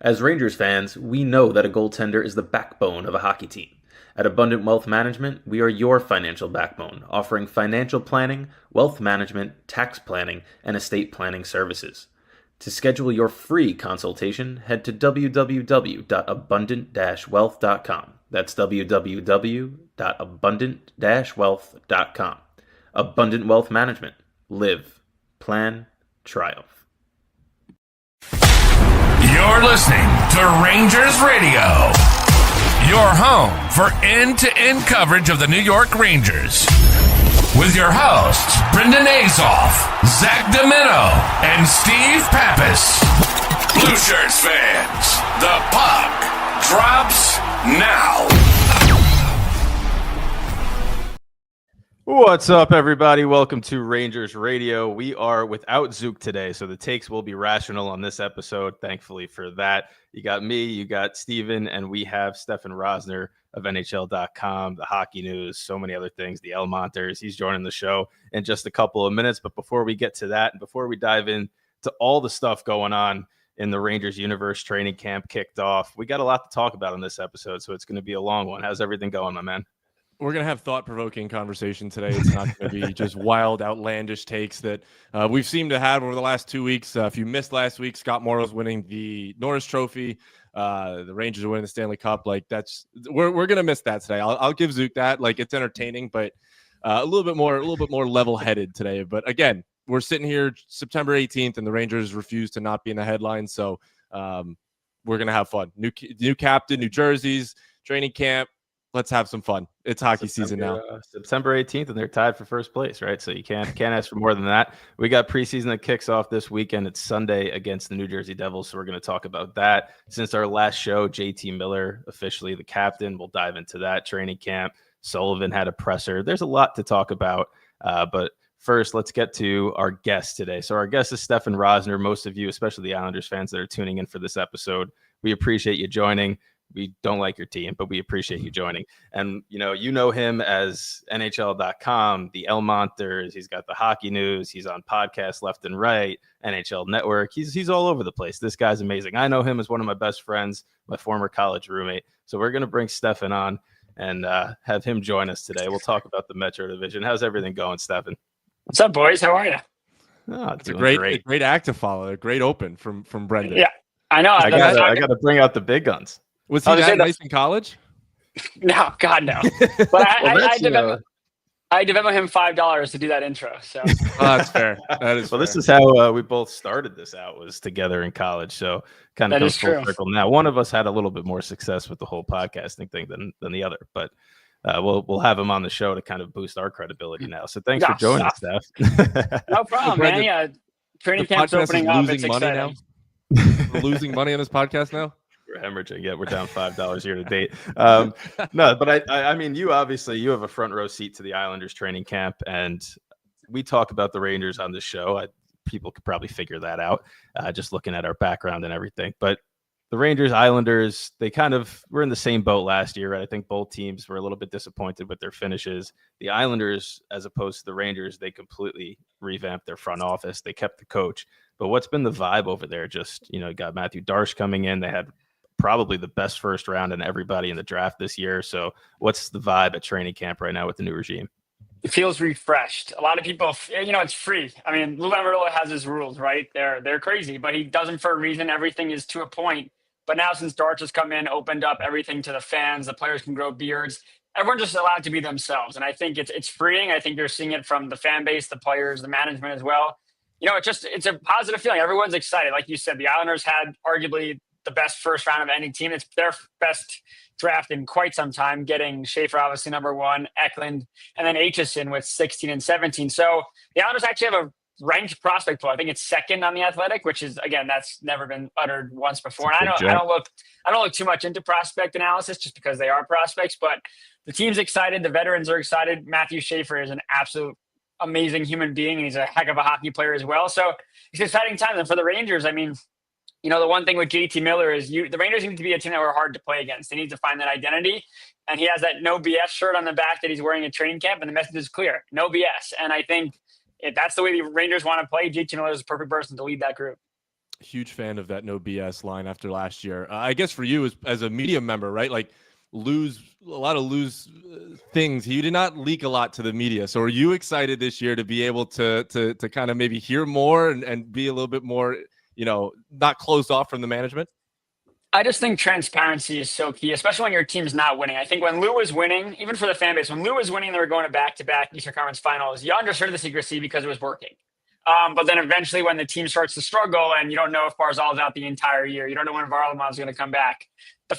As Rangers fans, we know that a goaltender is the backbone of a hockey team. At Abundant Wealth Management, we are your financial backbone, offering financial planning, wealth management, tax planning, and estate planning services. To schedule your free consultation, head to www.abundant-wealth.com. That's www.abundant-wealth.com. Abundant Wealth Management. Live, plan, triumph. You're listening to Rangers Radio, your home for end-to-end coverage of the New York Rangers. With your hosts, Brendan Azoff, Zach Domino, and Steve Pappas. Blue Shirts fans, the puck drops now. What's up, everybody? Welcome to Rangers Radio. We are without Zook today, so the takes will be rational on this episode. Thankfully for that. You got me, you got Steven, and we have Stefen Rosner of NHL.com, the hockey news, so many other things, the Elmonters. He's joining the show in just a couple of minutes. But before we get to that, and before we dive into all the stuff going on in the Rangers universe, training camp kicked off, we got a lot to talk about on this episode, so it's going to be a long one. How's everything going, my man? We're going to have thought-provoking conversation today. It's not going to be just wild, outlandish takes that we've seemed to have over the last 2 weeks. If you missed last week, Scott Morrow's winning the Norris Trophy. The Rangers are winning the Stanley Cup. Like we're going to miss that today. I'll give Zook that. Like, it's entertaining, but a little bit more level-headed today. But again, we're sitting here September 18th, and the Rangers refuse to not be in the headlines. So we're going to have fun. New captain, new jerseys, training camp. Let's have some fun. It's hockey season now. September 18th, and they're tied for first place, right? So you can't ask for more than that. We got preseason that kicks off this weekend. It's Sunday against the New Jersey Devils, so we're going to talk about that. Since our last show, JT Miller, officially the captain. We'll dive into that. Training camp. Sullivan had a presser. There's a lot to talk about, but first, let's get to our guest today. So our guest is Stefen Rosner. Most of you, especially the Islanders fans that are tuning in for this episode, we appreciate you joining. We don't like your team, but we appreciate you joining. And, you know him as NHL.com, the Elmonters. He's got the hockey news. He's on podcasts left and right, NHL Network. He's all over the place. This guy's amazing. I know him as one of my best friends, my former college roommate. So we're going to bring Stefen on and have him join us today. We'll talk about the Metro Division. How's everything going, Stefen? What's up, boys? How are you? Oh, it's a great act to follow. A great open from Brendan. Yeah, I know. I got to bring out the big guns. Was he that nice in college? No, God, no. But I Venmo him $5 to do that intro. So that's fair. That is well. Fair. This is how we both started this out, was together in college. So kind of goes full circle. Now, one of us had a little bit more success with the whole podcasting thing than the other, but we'll have him on the show to kind of boost our credibility now. So thanks for joining us, Steph. No problem, man. Yeah, training camp's opening up. It's exciting. We're losing money on this podcast now. We're hemorrhaging. Yeah, we're down $5 year to date. No, but I mean, you have a front row seat to the Islanders training camp, and we talk about the Rangers on this show. People could probably figure that out just looking at our background and everything. But the Rangers, Islanders, they kind of were in the same boat last year, right? I think both teams were a little bit disappointed with their finishes. The Islanders, as opposed to the Rangers, they completely revamped their front office. They kept the coach. But what's been the vibe over there? Just, got Matthew Darche coming in. They had probably the best first round in everybody in the draft this year. So what's the vibe at training camp right now with the new regime? It feels refreshed. A lot of people, it's free. I mean, Lou Lamoriello has his rules, right? They're crazy, but he does them for a reason. Everything is to a point. But now since Darche has come in, opened up everything to the fans, the players can grow beards. Everyone's just allowed to be themselves. And I think it's freeing. I think you're seeing it from the fan base, the players, the management as well. It's a positive feeling. Everyone's excited. Like you said, the Islanders had arguably the best first round of any team. It's their best draft in quite some time, getting Schaefer obviously number one, Eklund, and then Aitchison with 16 and 17. So the Islanders actually have a ranked prospect pool. I think it's second on the Athletic, which is, again, that's never been uttered once before. And I don't look too much into prospect analysis just because they are prospects, but the team's excited. The veterans are excited. Matthew Schaefer is an absolute amazing human being, and he's a heck of a hockey player as well. So it's an exciting time. And for the Rangers, I mean, the one thing with JT Miller is the Rangers need to be a team that were hard to play against. They need to find that identity. And he has that no BS shirt on the back that he's wearing at training camp, and the message is clear: no BS. And I think if that's the way the Rangers want to play, JT Miller is the perfect person to lead that group. Huge fan of that no BS line after last year. I guess for you as a media member, right? Like lose things. He did not leak a lot to the media. So are you excited this year to be able to kind of maybe hear more and be a little bit more, not closed off from the management? I just think transparency is so key, especially when your team's not winning. I think when Lou was winning, even for the fan base, when Lou was winning, they were going to back-to-back Eastern Conference Finals. You understood the secrecy because it was working. But then eventually when the team starts to struggle and you don't know if Barzal's out the entire year, you don't know when Varlamov's going to come back.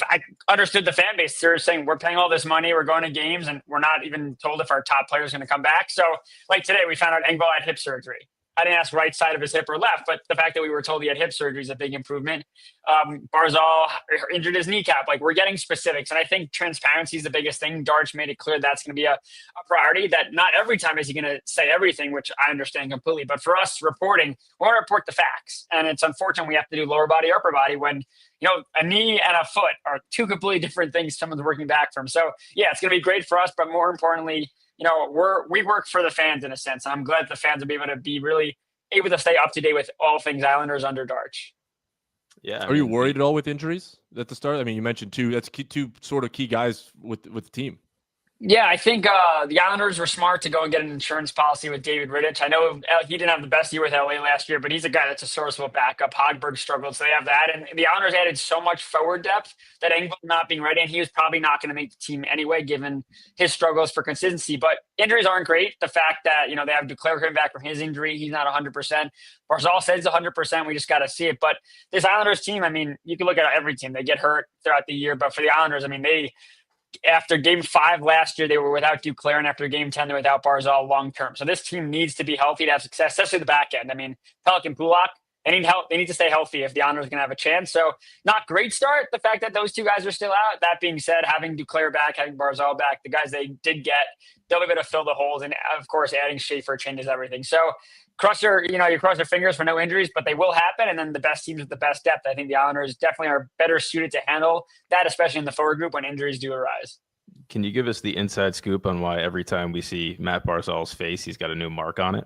I understood the fan base. They're saying we're paying all this money, we're going to games, and we're not even told if our top player is going to come back. So like today, we found out Engvall had hip surgery. I didn't ask right side of his hip or left, but the fact that we were told he had hip surgery is a big improvement. Barzal injured his kneecap. Like, we're getting specifics. And I think transparency is the biggest thing. Darch made it clear that's going to be a priority, that not every time is he going to say everything, which I understand completely. But for us reporting, we want to report the facts. And it's unfortunate we have to do lower body, upper body when, a knee and a foot are two completely different things someone's working back from. So, yeah, it's going to be great for us. But more importantly, we work for the fans in a sense. And I'm glad the fans will be able to be really able to stay up to date with all things Islanders under Darch. Yeah. Are you worried at all with injuries at the start? I mean, you mentioned two sort of key guys with the team. Yeah, I think the Islanders were smart to go and get an insurance policy with David Rittich. I know he didn't have the best year with LA last year, but he's a guy that's a serviceable backup. Hogberg struggled, so they have that. And the Islanders added so much forward depth that Engvall not being ready, and he was probably not going to make the team anyway, given his struggles for consistency. But injuries aren't great. The fact that, they have Duclair coming back from his injury, he's not 100%. Barzal says 100%. We just got to see it. But this Islanders team, I mean, you can look at every team. They get hurt throughout the year. But for the Islanders, I mean, after game 5 last year, they were without Duclair, and after game 10, they're without Barzal long term. So this team needs to be healthy to have success, especially the back end. I mean, Pelican, Pulak, they need help. They need to stay healthy if the Islanders are going to have a chance. So not great start, the fact that those two guys are still out. That being said, having Duclair back, having Barzal back, the guys they did get, they'll be able to fill the holes. And, of course, adding Schaefer changes everything. So you cross your fingers for no injuries, but they will happen. And then the best teams with the best depth, I think the Islanders definitely are better suited to handle that, especially in the forward group when injuries do arise. Can you give us the inside scoop on why every time we see Matt Barzal's face, he's got a new mark on it?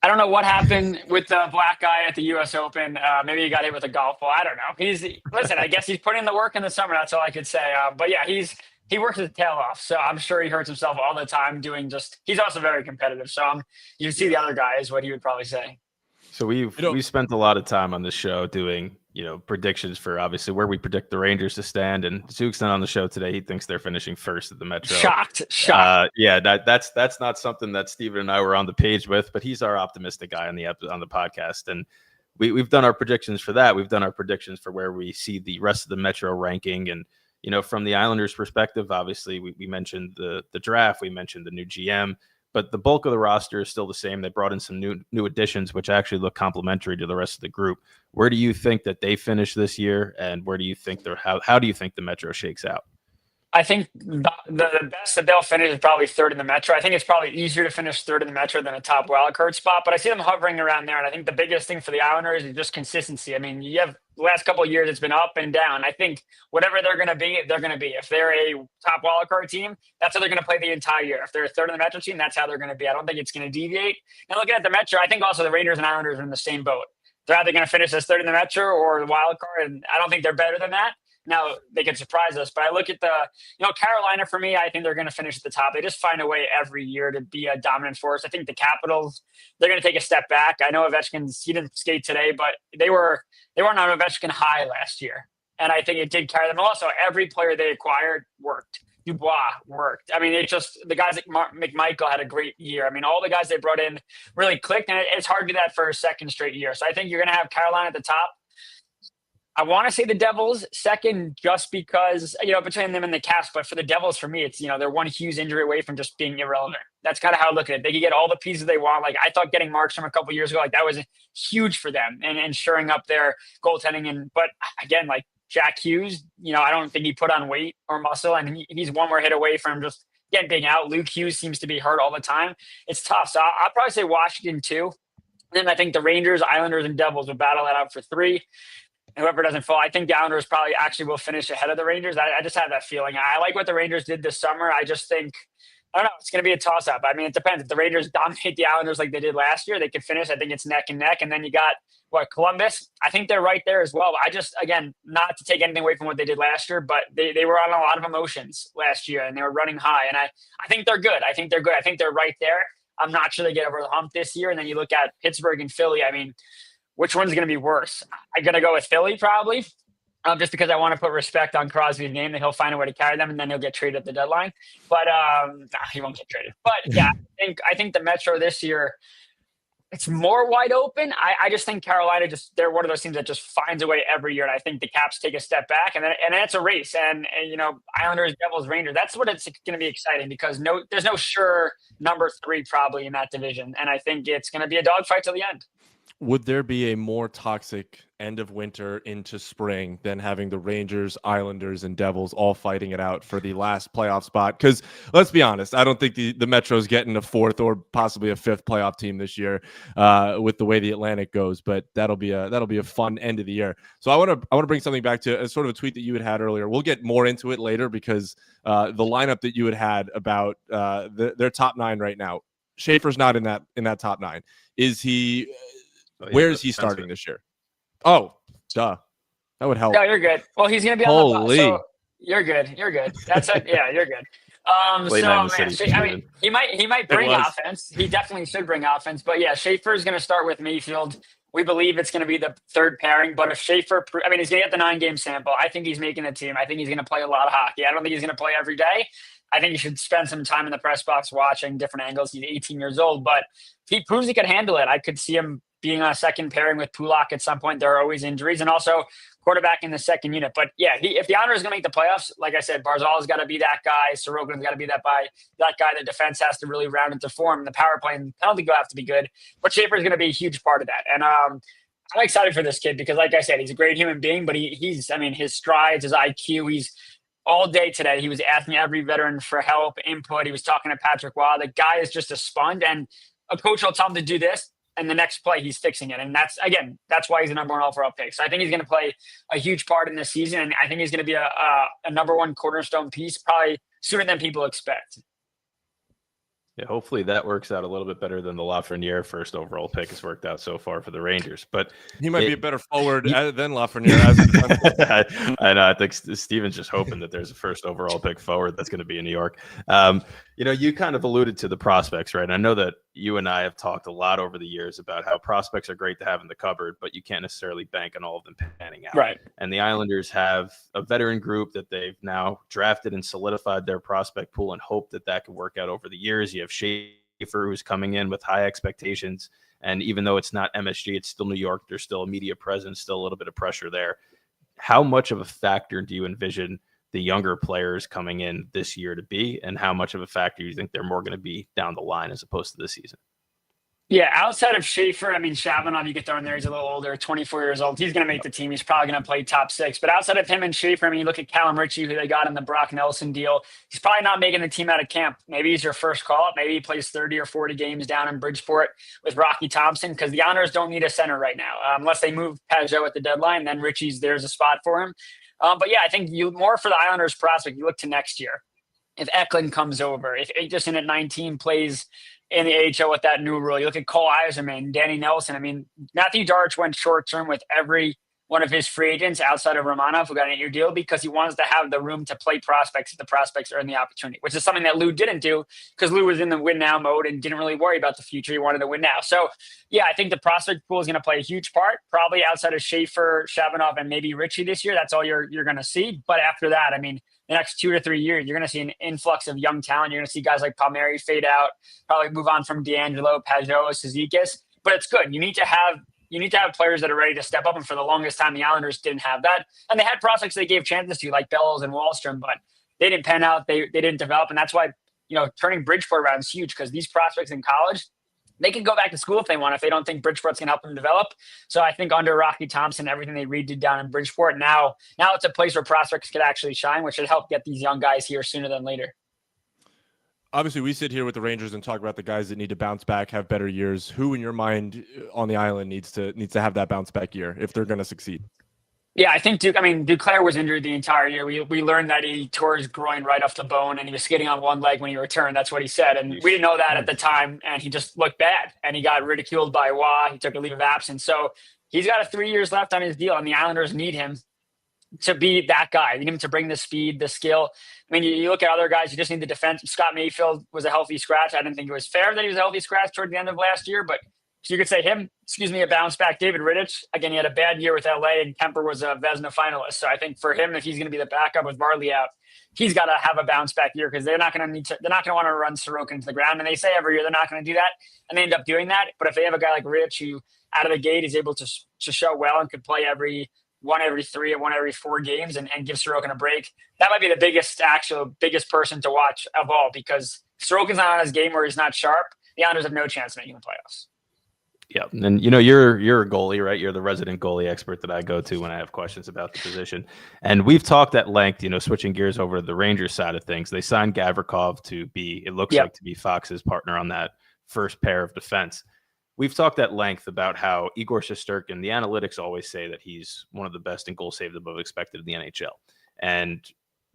I don't know what happened with the black guy at the U.S. Open. Maybe he got hit with a golf ball. I don't know. Listen, I guess he's putting in the work in the summer. That's all I could say. But yeah, he works his tail off. So I'm sure he hurts himself all the time he's also very competitive. So you see the other guy is what he would probably say. So we've spent a lot of time on this show doing, predictions for obviously where we predict the Rangers to stand. And Zook's not on the show today. He thinks they're finishing first at the Metro. Shocked. Yeah, that's not something that Steven and I were on the page with, but he's our optimistic guy on the podcast. And we've done our predictions for that. We've done our predictions for where we see the rest of the Metro ranking. And, from the Islanders' perspective, obviously we mentioned the draft, we mentioned the new GM. But the bulk of the roster is still the same. They brought in some new additions, which actually look complementary to the rest of the group. Where do you think that they finish this year, and where do you think how do you think the Metro shakes out? I think the best that they'll finish is probably third in the Metro. I think it's probably easier to finish third in the Metro than a top wildcard spot, but I see them hovering around there. And I think the biggest thing for the Islanders is just consistency. I mean, you have the last couple of years, it's been up and down. I think whatever they're going to be, they're going to be. If they're a top wildcard team, that's how they're going to play the entire year. If they're a third in the Metro team, that's how they're going to be. I don't think it's going to deviate. And looking at the Metro, I think also the Rangers and Islanders are in the same boat. They're either going to finish as third in the Metro or the wild card, and I don't think they're better than that. Now, they could surprise us, but I look at Carolina, for me, I think they're going to finish at the top. They just find a way every year to be a dominant force. I think the Capitals, they're going to take a step back. I know he didn't skate today, but they weren't on Ovechkin high last year. And I think it did carry them. Also, every player they acquired worked. Dubois worked. I mean, the guys like McMichael had a great year. I mean, all the guys they brought in really clicked, and it's hard to do that for a second straight year. So I think you're going to have Carolina at the top. I want to say the Devils second just because, between them and the Caps, but for the Devils, for me, it's, they're one huge injury away from just being irrelevant. That's kind of how I look at it. They can get all the pieces they want. Like, I thought getting Markstrom a couple years ago, like, that was huge for them and shoring up their goaltending. But again, like Jack Hughes, I don't think he put on weight or muscle, and he's one more hit away from just being out. Luke Hughes seems to be hurt all the time. It's tough. So I'll probably say Washington 2. Then I think the Rangers, Islanders, and Devils will battle that out for 3. Whoever doesn't fall, I think the Islanders probably actually will finish ahead of the Rangers. I just have that feeling. I like what the Rangers did this summer. I just think I don't know. It's going to be a toss-up. I mean, it depends. If the Rangers dominate the Islanders like they did last year, they could finish. I think it's neck and neck. And then you got, Columbus? I think they're right there as well. I just, again, not to take anything away from what they did last year, but they were on a lot of emotions last year, and they were running high. And I think they're good. I think they're good. I think they're right there. I'm not sure they get over the hump this year. And then you look at Pittsburgh and Philly. I mean, which one's going to be worse? I'm going to go with Philly probably. Just because I want to put respect on Crosby's name, that he'll find a way to carry them, and then he'll get traded at the deadline. But he won't get traded. But yeah, I think the Metro this year, it's more wide open. I just think Carolina they're one of those teams that just finds a way every year, and I think the Caps take a step back, and then it's a race. And Islanders, Devils, Rangers. That's what it's going to be exciting, because there's no sure number 3 probably in that division, and I think it's going to be a dogfight till the end. Would there be a more toxic end of winter into spring than having the Rangers, Islanders, and Devils all fighting it out for the last playoff spot? Because let's be honest, I don't think the Metro's getting a 4th or possibly a 5th playoff team this year with the way the Atlantic goes. But that'll be a fun end of the year. So I want to bring something back to a sort of a tweet that you had earlier. We'll get more into it later, because the lineup that you had about their top 9 right now, Schaefer's not in that top 9. Is he? Where is he starting this year? Oh, duh. That would help. No, you're good. Well, he's going to be on the so you're good. You're good. That's it. Yeah, you're good. He might bring offense. He definitely should bring offense. But yeah, Schaefer is going to start with Mayfield. We believe it's going to be the 3rd pairing. But if Schaefer, he's going to get the 9-game sample. I think he's making the team. I think he's going to play a lot of hockey. I don't think he's going to play every day. I think he should spend some time in the press box watching different angles. He's 18 years old, but if he proves he can handle it, I could see him being on a 2nd pairing with Pulak at some point. There are always injuries, and also quarterback in the 2nd unit. But yeah, if the Islanders is going to make the playoffs, like I said, Barzal's got to be that guy. Sorokin's got to be that guy. The defense has to really round into form. The power play and penalty go have to be good. But Schaefer is going to be a huge part of that. And I'm excited for this kid, because, like I said, he's a great human being. But his strides, his IQ, he's all day today. He was asking every veteran for help, input. He was talking to Patrick Waugh. The guy is just a sponge, and a coach will tell him to do this, and the next play he's fixing it. And that's why he's a number 1 overall pick. So I think he's going to play a huge part in this season. And I think he's going to be a number 1 cornerstone piece, probably sooner than people expect. Yeah, hopefully that works out a little bit better than the Lafreniere 1st overall pick has worked out so far for the Rangers. But he might be a better forward than Lafreniere. I know. I think Steven's just hoping that there's a 1st overall pick forward that's going to be in New York. You kind of alluded to the prospects, right? And I know that you and I have talked a lot over the years about how prospects are great to have in the cupboard, but you can't necessarily bank on all of them panning out. Right. And the Islanders have a veteran group that they've now drafted and solidified their prospect pool, and hope that could work out over the years. You have Schaefer, who's coming in with high expectations. And even though it's not MSG, it's still New York. There's still a media presence, still a little bit of pressure there. How much of a factor do you envision the younger players coming in this year to be, and how much of a factor do you think they're more going to be down the line as opposed to this season? Yeah, outside of Schaefer, Shabanov, you get thrown there. He's a little older, 24 years old. He's going to make the team. He's probably going to play top 6. But outside of him and Schaefer, you look at Callum Ritchie, who they got in the Brock Nelson deal. He's probably not making the team out of camp. Maybe he's your first call-up. Maybe he plays 30 or 40 games down in Bridgeport with Rocky Thompson, because the Islanders don't need a center right now. Unless they move Pajot at the deadline, then there's a spot for him. But yeah, I think more for the Islanders prospect, you look to next year. If Eklund comes over, if Aitchison at 19 plays in the AHL with that new rule, you look at Cole Eiserman, Danny Nelson. Matthew Darch went short-term with every one of his free agents outside of Romanov, who got an 8-year deal, because he wants to have the room to play prospects if the prospects earn the opportunity, which is something that Lou didn't do, because Lou was in the win now mode and didn't really worry about the future. He wanted to win now. So yeah, I think the prospect pool is going to play a huge part, probably outside of Schaefer, Shabanov, and maybe Ritchie this year. That's all you're going to see. But after that, the next 2 to 3 years, you're going to see an influx of young talent. You're going to see guys like Palmieri fade out, probably move on from D'Angelo, Pajot, Cizikas. But it's good. You need to have players that are ready to step up. And for the longest time, the Islanders didn't have that. And they had prospects they gave chances to, like Bellows and Wallstrom, but they didn't pan out. They didn't develop. And that's why, turning Bridgeport around is huge, because these prospects in college, they can go back to school if they want, if they don't think Bridgeport's going to help them develop. So I think under Rocky Thompson, everything they redid down in Bridgeport, now it's a place where prospects could actually shine, which should help get these young guys here sooner than later. Obviously, we sit here with the Rangers and talk about the guys that need to bounce back, have better years. Who, in your mind, on the island needs to have that bounce back year if they're going to succeed? Yeah, I think Duclair was injured the entire year. We learned that he tore his groin right off the bone and he was skating on one leg when he returned. That's what he said. And we didn't know that at the time. And he just looked bad and he got ridiculed by Wah. He took a leave of absence. So he's got 3 years left on his deal and the Islanders need him to be that guy. They need him to bring the speed, the skill. I mean, you look at other guys, you just need the defense. Scott Mayfield was a healthy scratch. I didn't think it was fair that he was a healthy scratch toward the end of last year, but so you could say him, a bounce back. David Rittich, again, he had a bad year with LA and Kemper was a Vezina finalist. So I think for him, if he's going to be the backup with Varley out, he's got to have a bounce back year because they're not going to want to run Sorokin to the ground. And they say every year they're not going to do that. And they end up doing that. But if they have a guy like Rittich who out of the gate is able to show well and could play one every 3 or one every 4 games and give Sorokin a break, that might be the biggest person to watch of all because Sorokin's not on his game where he's not sharp. The Islanders have no chance of making the playoffs. Yeah, and you're a goalie, right? You're the resident goalie expert that I go to when I have questions about the position. And we've talked at length, switching gears over to the Rangers side of things. They signed Gavrikov to be Fox's partner on that first pair of defense. We've talked at length about how Igor Shesterkin, the analytics always say that he's one of the best in goal saved above expected in the NHL. And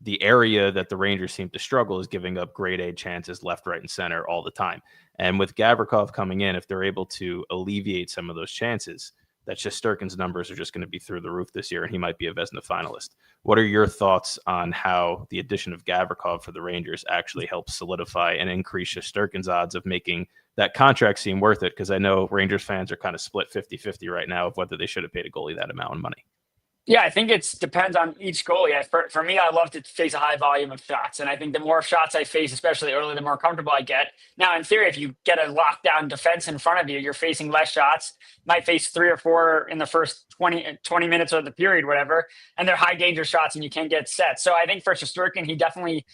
the area that the Rangers seem to struggle is giving up grade A chances left, right, and center all the time. And with Gavrikov coming in, if they're able to alleviate some of those chances, that Shesterkin's numbers are just going to be through the roof this year, and he might be a Vezina finalist. What are your thoughts on how the addition of Gavrikov for the Rangers actually helps solidify and increase Shesterkin's odds of making that contract seem worth it? Because I know Rangers fans are kind of split 50-50 right now of whether they should have paid a goalie that amount of money. Yeah, I think it depends on each goalie. For me, I love to face a high volume of shots. And I think the more shots I face, especially early, the more comfortable I get. Now, in theory, if you get a lockdown defense in front of you, you're facing less shots, might face 3 or 4 in the first 20 minutes of the period, whatever. And they're high danger shots and you can't get set. So I think for Shesterkin, he definitely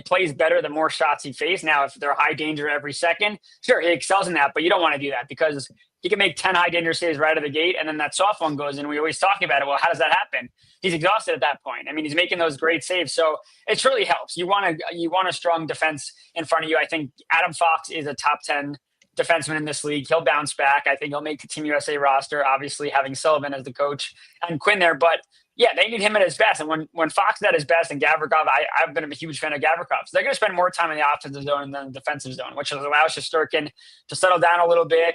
plays better the more shots he faces. Now, if they're high danger every second, sure, he excels in that, but you don't want to do that because he can make 10 high danger saves right out of the gate, and then that soft one goes in. We always talk about it. Well, how does that happen? He's exhausted at that point. I mean, he's making those great saves, so it really helps. You want a strong defense in front of you. I think Adam Fox is a top 10 defenseman in this league. He'll bounce back. I think he'll make the Team USA roster, obviously having Sullivan as the coach and Quinn there. But yeah, they need him at his best. And when Fox is at his best and Gavrikov, I've been a huge fan of Gavrikov. So they're going to spend more time in the offensive zone than the defensive zone, which allows Shesterkin to settle down a little bit,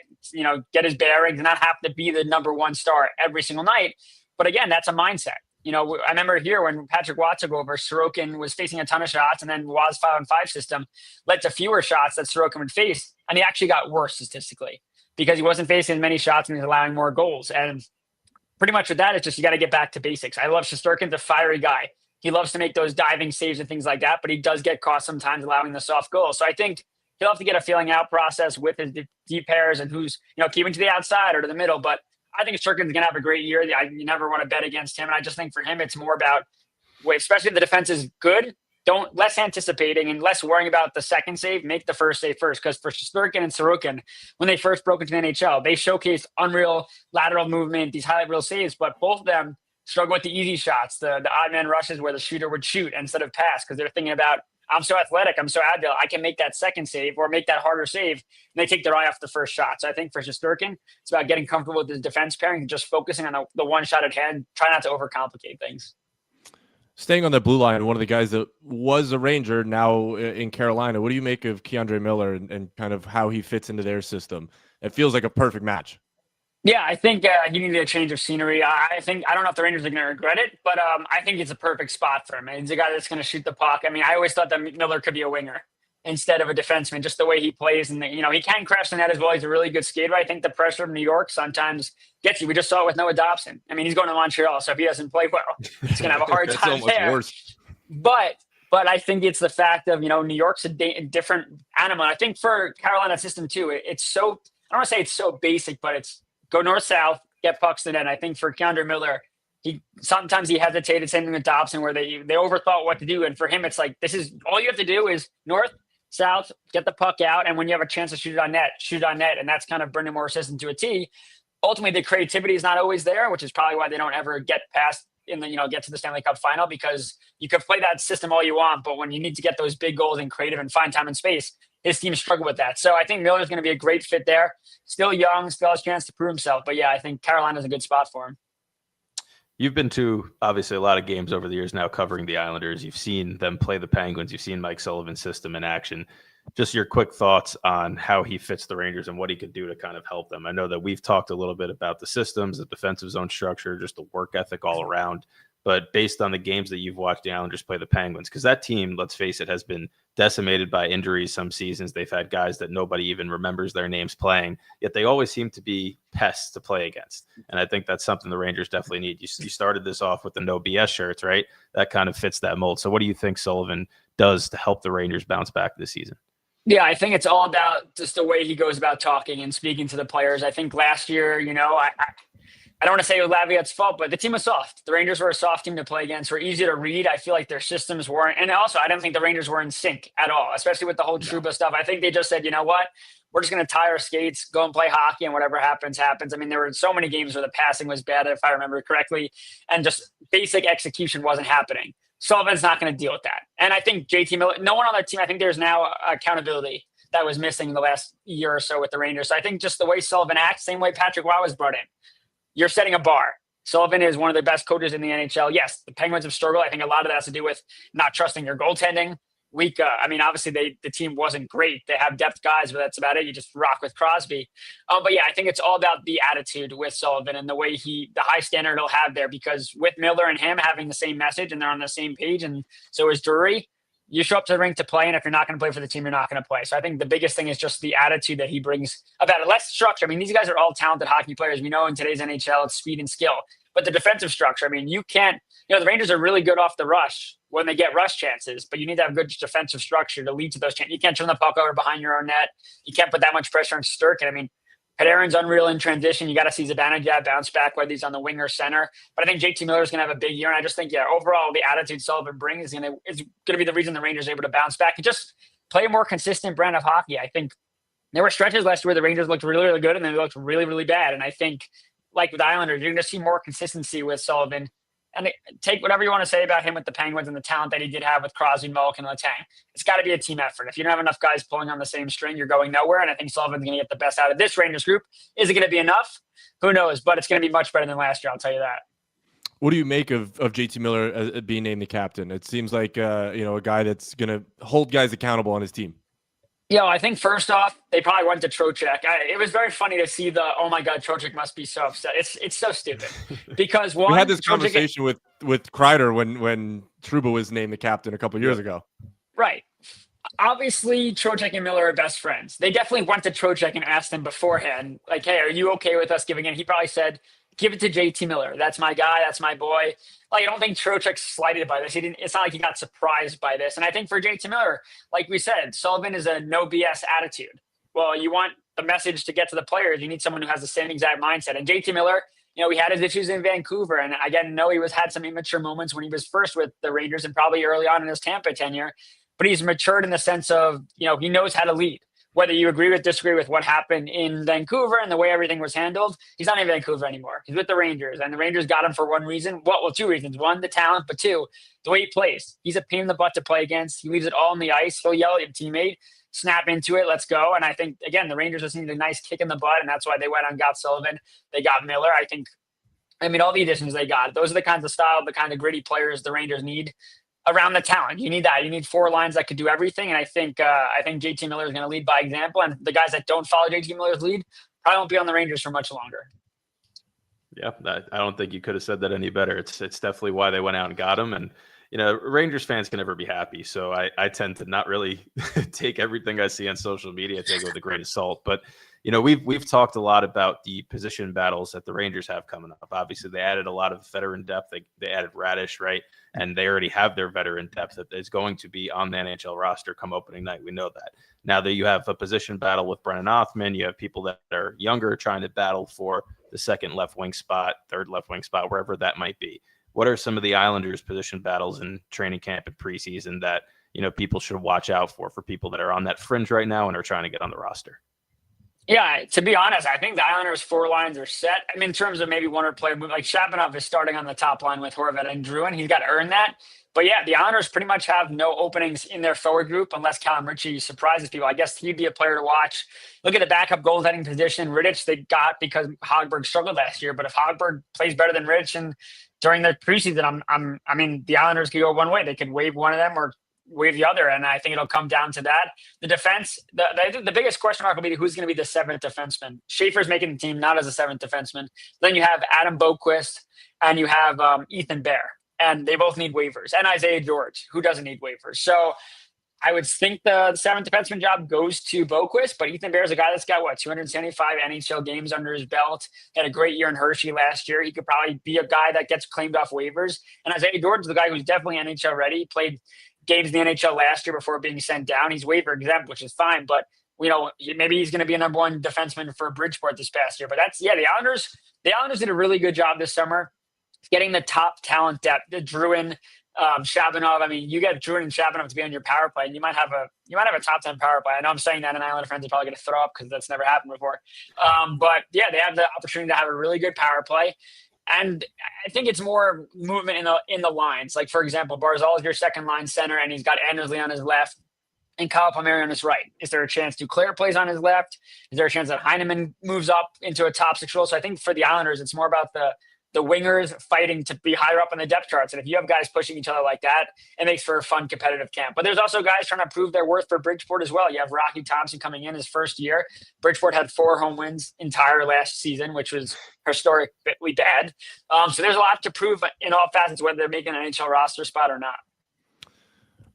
get his bearings and not have to be the number one star every single night. But again, that's a mindset. I remember here when Patrick Watt took over, Sorokin was facing a ton of shots, and then Watt's 5-on-5 system led to fewer shots that Sorokin would face. And he actually got worse statistically because he wasn't facing as many shots and he was allowing more goals. And pretty much with that, it's just you got to get back to basics. I love Shesterkin's a fiery guy. He loves to make those diving saves and things like that, but he does get caught sometimes allowing the soft goal. So I think he'll have to get a feeling out process with his deep pairs and who's keeping to the outside or to the middle. But I think Shesterkin's going to have a great year. You never want to bet against him. And I just think for him, it's more about, especially if the defense is good, less anticipating and less worrying about the second save, make the first save first. Because for Shesterkin and Sorokin, when they first broke into the NHL, they showcased unreal lateral movement, these highlight reel saves, but both of them struggle with the easy shots, the odd man rushes where the shooter would shoot instead of pass because they're thinking about, I'm so athletic, I'm so agile, I can make that second save or make that harder save, and they take their eye off the first shot. So I think for Shesterkin, it's about getting comfortable with his defense pairing and just focusing on the one shot at hand, try not to overcomplicate things. Staying on the blue line, one of the guys that was a Ranger now in Carolina, what do you make of Keandre Miller and kind of how he fits into their system? It feels like a perfect match. Yeah, I think he needed a change of scenery. I don't know if the Rangers are going to regret it, but I think it's a perfect spot for him. He's a guy that's going to shoot the puck. I mean, I always thought that Miller could be a winger instead of a defenseman, just the way he plays. And, he can crash the net as well. He's a really good skater. I think the pressure of New York sometimes gets you. We just saw it with Noah Dobson. I mean, he's going to Montreal, so if he doesn't play well, he's going to have a hard time there. Worse. But I think it's the fact of, New York's a different animal. I think for Carolina's system too, it's so, I don't want to say it's so basic, but it's go north-south, get pucks to net. I think for Keandre Miller, sometimes he hesitated, same thing with Dobson, where they overthought what to do. And for him, it's like, this is all you have to do is north, south, get the puck out. And when you have a chance to shoot it on net, shoot on net. And that's kind of Brendan Moore's system to a T. Ultimately, the creativity is not always there, which is probably why they don't ever get past get to the Stanley Cup final, because you could play that system all you want, but when you need to get those big goals and creative and find time and space, his team struggle with that. So I think Miller's going to be a great fit there. Still young, still has a chance to prove himself. But yeah, I think Carolina's a good spot for him. You've been to obviously a lot of games over the years now covering the Islanders. You've seen them play the Penguins. You've seen Mike Sullivan's system in action. Just your quick thoughts on how he fits the Rangers and what he could do to kind of help them. I know that we've talked a little bit about the systems, the defensive zone structure, just the work ethic all around. But based on the games that you've watched the Islanders play the Penguins, because that team, let's face it, has been decimated by injuries some seasons. They've had guys that nobody even remembers their names playing, yet they always seem to be pests to play against. And I think that's something the Rangers definitely need. You started this off with the no BS shirts, right? That kind of fits that mold. So what do you think Sullivan does to help the Rangers bounce back this season? Yeah, I think it's all about just the way he goes about talking and speaking to the players. I think last year, I don't want to say it was Laviette's fault, but the team was soft. The Rangers were a soft team to play against. Were easy to read. I feel like their systems weren't. And also, I don't think the Rangers were in sync at all, especially with the whole Trouba stuff. I think they just said, you know what? We're just going to tie our skates, go and play hockey, and whatever happens, happens. I mean, there were so many games where the passing was bad, if I remember correctly, and just basic execution wasn't happening. Sullivan's not going to deal with that. And I think JT Miller, no one on their team, I think there's now accountability that was missing the last year or so with the Rangers. So I think just the way Sullivan acts, same way Patrick Roy was brought in. You're setting a bar. Sullivan is one of the best coaches in the NHL. Yes, the Penguins have struggled. I think a lot of that has to do with not trusting your goaltending. Obviously the team wasn't great. They have depth guys, but that's about it. You just rock with Crosby. But yeah, I think it's all about the attitude with Sullivan and the way the high standard he'll have there, because with Miller and him having the same message and they're on the same page, and so is Drury, you show up to the rink to play, and if you're not going to play for the team, you're not going to play. So I think the biggest thing is just the attitude that he brings about it. Less structure. I mean, these guys are all talented hockey players. We know in today's NHL, it's speed and skill. But the defensive structure, I mean, the Rangers are really good off the rush when they get rush chances, but you need to have good defensive structure to lead to those chances. You can't turn the puck over behind your own net. You can't put that much pressure on Sturkin. I mean, Panarin's unreal in transition. You got to see Zibanejad bounce back, whether he's on the wing or center. But I think JT Miller is going to have a big year. And I just think, overall, the attitude Sullivan brings is going to be the reason the Rangers are able to bounce back and just play a more consistent brand of hockey. I think there were stretches last year where the Rangers looked really, really good and then they looked really, really bad. And I think, like with the Islanders, you're going to see more consistency with Sullivan. And take whatever you want to say about him with the Penguins and the talent that he did have with Crosby, Malkin, and Letang. It's got to be a team effort. If you don't have enough guys pulling on the same string, you're going nowhere. And I think Sullivan's going to get the best out of this Rangers group. Is it going to be enough? Who knows? But it's going to be much better than last year, I'll tell you that. What do you make of JT Miller as being named the captain? It seems like a guy that's going to hold guys accountable on his team. I think first off, they probably went to Trocheck. It was very funny to see oh my God, Trocheck must be so upset. It's so stupid because we had this conversation with Kreider when Trouba was named the captain a couple of years ago. Right. Obviously, Trocheck and Miller are best friends. They definitely went to Trocheck and asked him beforehand, like, hey, are you okay with us giving it? He probably said, give it to JT Miller. That's my guy. That's my boy. Like, I don't think Trocheck's slighted by this. It's not like he got surprised by this. And I think for JT Miller, like we said, Sullivan is a no BS attitude. Well, you want the message to get to the players. You need someone who has the same exact mindset. And JT Miller, he had his issues in Vancouver. And again, he had some immature moments when he was first with the Rangers and probably early on in his Tampa tenure. But he's matured in the sense of, he knows how to lead. Whether you agree or disagree with what happened in Vancouver and the way everything was handled, he's not in Vancouver anymore. He's with the Rangers, and the Rangers got him for one reason. Well, two reasons. One, the talent, but two, the way he plays. He's a pain in the butt to play against. He leaves it all on the ice. He'll yell at your teammate, snap into it, let's go. And I think, again, the Rangers just needed a nice kick in the butt, and that's why they went and got Sullivan. They got Miller. All the additions they got, those are the kinds of style, the kind of gritty players the Rangers need. Around the talent, you need that. You need four lines that could do everything, and I think JT Miller is going to lead by example. And the guys that don't follow JT Miller's lead probably won't be on the Rangers for much longer. Yeah, I don't think you could have said that any better. It's definitely why they went out and got him. And Rangers fans can never be happy, so I tend to not really take everything I see on social media, take it with a grain of salt. But we've talked a lot about the position battles that the Rangers have coming up. Obviously, they added a lot of veteran depth. They added Radish, right? And they already have their veteran depth that is going to be on the NHL roster come opening night. We know that. Now that you have a position battle with Brennan Othman, you have people that are younger trying to battle for the second left wing spot, third left wing spot, wherever that might be. What are some of the Islanders' position battles in training camp and preseason that people should watch out for people that are on that fringe right now and are trying to get on the roster? Yeah, to be honest, I think the Islanders' four lines are set. In terms of maybe one or player move, like Shabanov is starting on the top line with Horvat and Drouin. He's got to earn that. But yeah, the Islanders pretty much have no openings in their forward group unless Callum Ritchie surprises people. I guess he'd be a player to watch. Look at the backup goaltending position. Rittich they got because Hogberg struggled last year. But if Hogberg plays better than Rittich and during the preseason, I mean, the Islanders could go one way. They could waive one of them or waive the other, and I think it'll come down to that. The defense, the biggest question mark will be who's going to be the seventh defenseman. Schaefer's making the team not as a seventh defenseman. Then you have Adam Boquist and you have Ethan Bear, and they both need waivers. And Isaiah George, who doesn't need waivers. So I would think the seventh defenseman job goes to Boquist, but Ethan Bear is a guy that's got, 275 NHL games under his belt. Had a great year in Hershey last year. He could probably be a guy that gets claimed off waivers. And Isaiah George is the guy who's definitely NHL ready. Played games in the NHL last year before being sent down. He's waiver exempt, which is fine, but maybe he's going to be a number one defenseman for Bridgeport this past year. But the Islanders did a really good job this summer getting the top talent depth. The Druin, Shabanov. I mean, you get Druin and Shabanov to be on your power play, and you might have a top 10 power play. I know I'm saying that, and Islander fans are probably going to throw up because that's never happened before. But yeah, they have the opportunity to have a really good power play. And I think it's more movement in the lines. Like, for example, Barzal is your second line center, and he's got Andersley on his left and Kyle Palmieri on his right. Is there a chance Duclair plays on his left? Is there a chance that Heineman moves up into a top six role? So I think for the Islanders, it's more about the wingers fighting to be higher up on the depth charts. And if you have guys pushing each other like that, it makes for a fun competitive camp. But there's also guys trying to prove their worth for Bridgeport as well. You have Rocky Thompson coming in his first year. Bridgeport had 4 home wins entire last season, which was historically bad. So there's a lot to prove in all facets, whether they're making an NHL roster spot or not.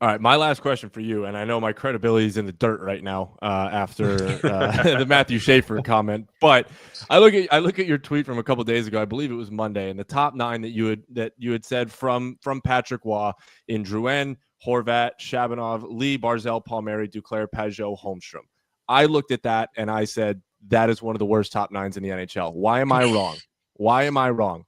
All right, my last question for you, and I know my credibility is in the dirt right now after the Matthew Schaefer comment, but I look at your tweet from a couple of days ago. I believe it was Monday, and the top 9 that you had said from Patrick Waugh in Drouin, Horvat, Shabanov, Lee, Barzal, Palmieri, Duclair, Pajot, Holmstrom. I looked at that and I said that is one of the worst top 9s in the NHL. Why am I wrong? Why am I wrong?